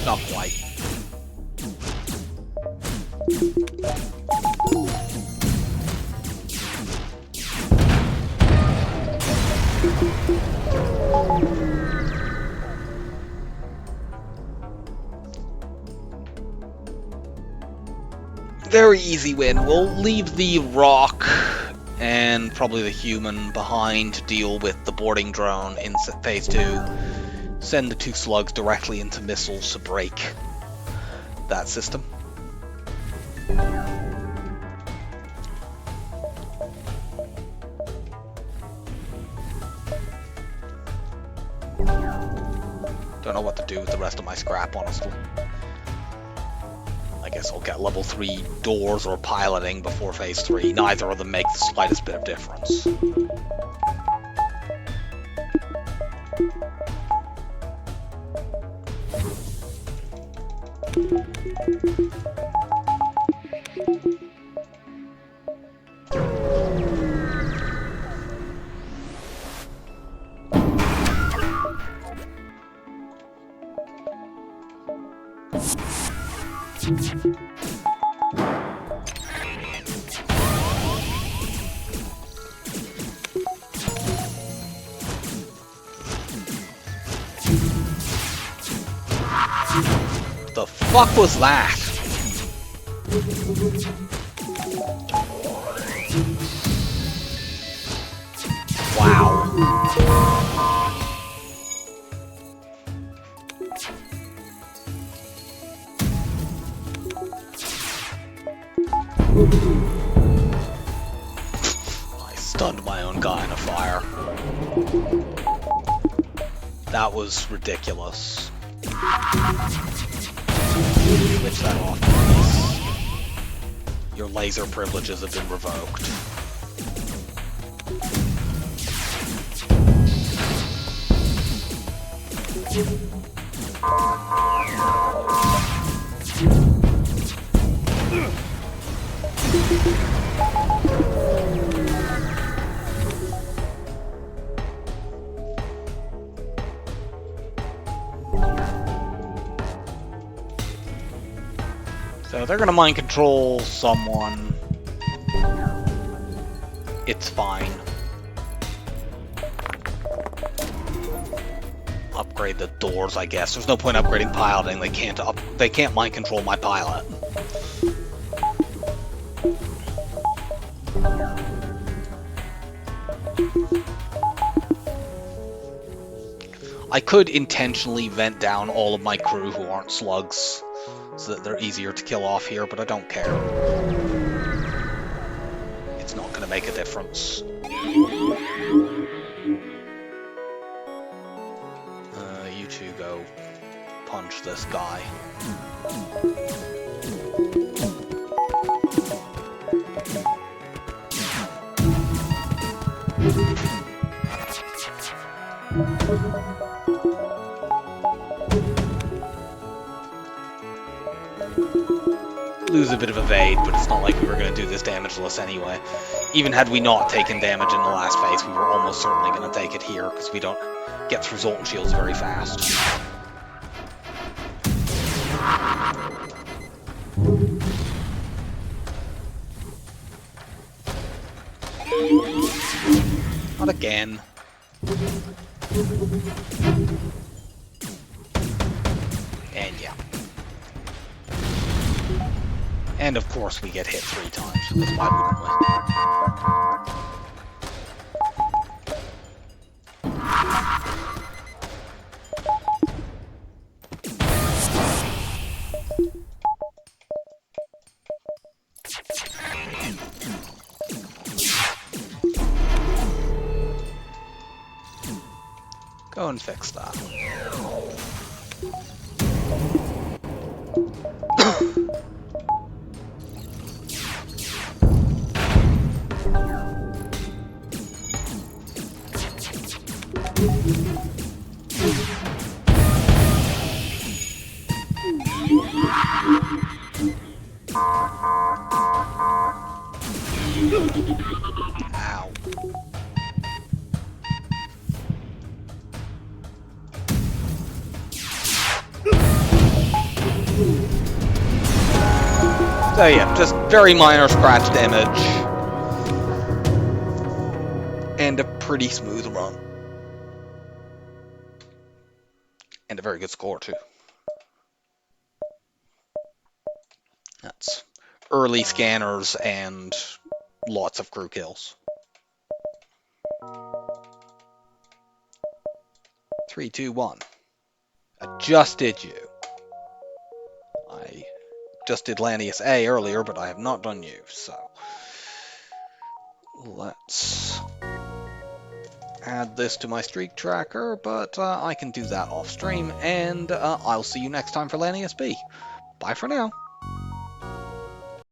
Not quite. Very easy win. We'll leave the rock and probably the human behind to deal with the boarding drone in phase 2. Send the two slugs directly into missiles to break that system. Don't know what to do with the rest of my scrap, honestly. I guess I'll get level 3 doors or piloting before phase 3. Neither of them make the slightest bit of difference. The fuck was that? Wow. I stunned my own guy in a fire. That was ridiculous. Switch that off, please. Your laser privileges have been revoked. So they're gonna mind control someone. It's fine. Upgrade the doors, I guess. There's no point upgrading piloting. They can't mind control my pilot. I could intentionally vent down all of my crew who aren't slugs, so that they're easier to kill off here, but I don't care. It's not going to make a difference. You two go punch this guy. Lose a bit of evade, but it's not like we were going to do this damageless anyway. Even had we not taken damage in the last phase, we were almost certainly going to take it here, because we don't get through Zoltan shields very fast. Not again. And yeah. And of course we get hit 3 times, because why wouldn't we? Go and fix that. Ow. So yeah, just very minor scratch damage. And a pretty smooth run. And a very good score too. That's early scanners and lots of crew kills. 3, 2, 1. I just did you. I just did Lanius A earlier, but I have not done you, so let's add this to my streak tracker, but I can do that off stream, and I'll see you next time for Lanius B. Bye for now.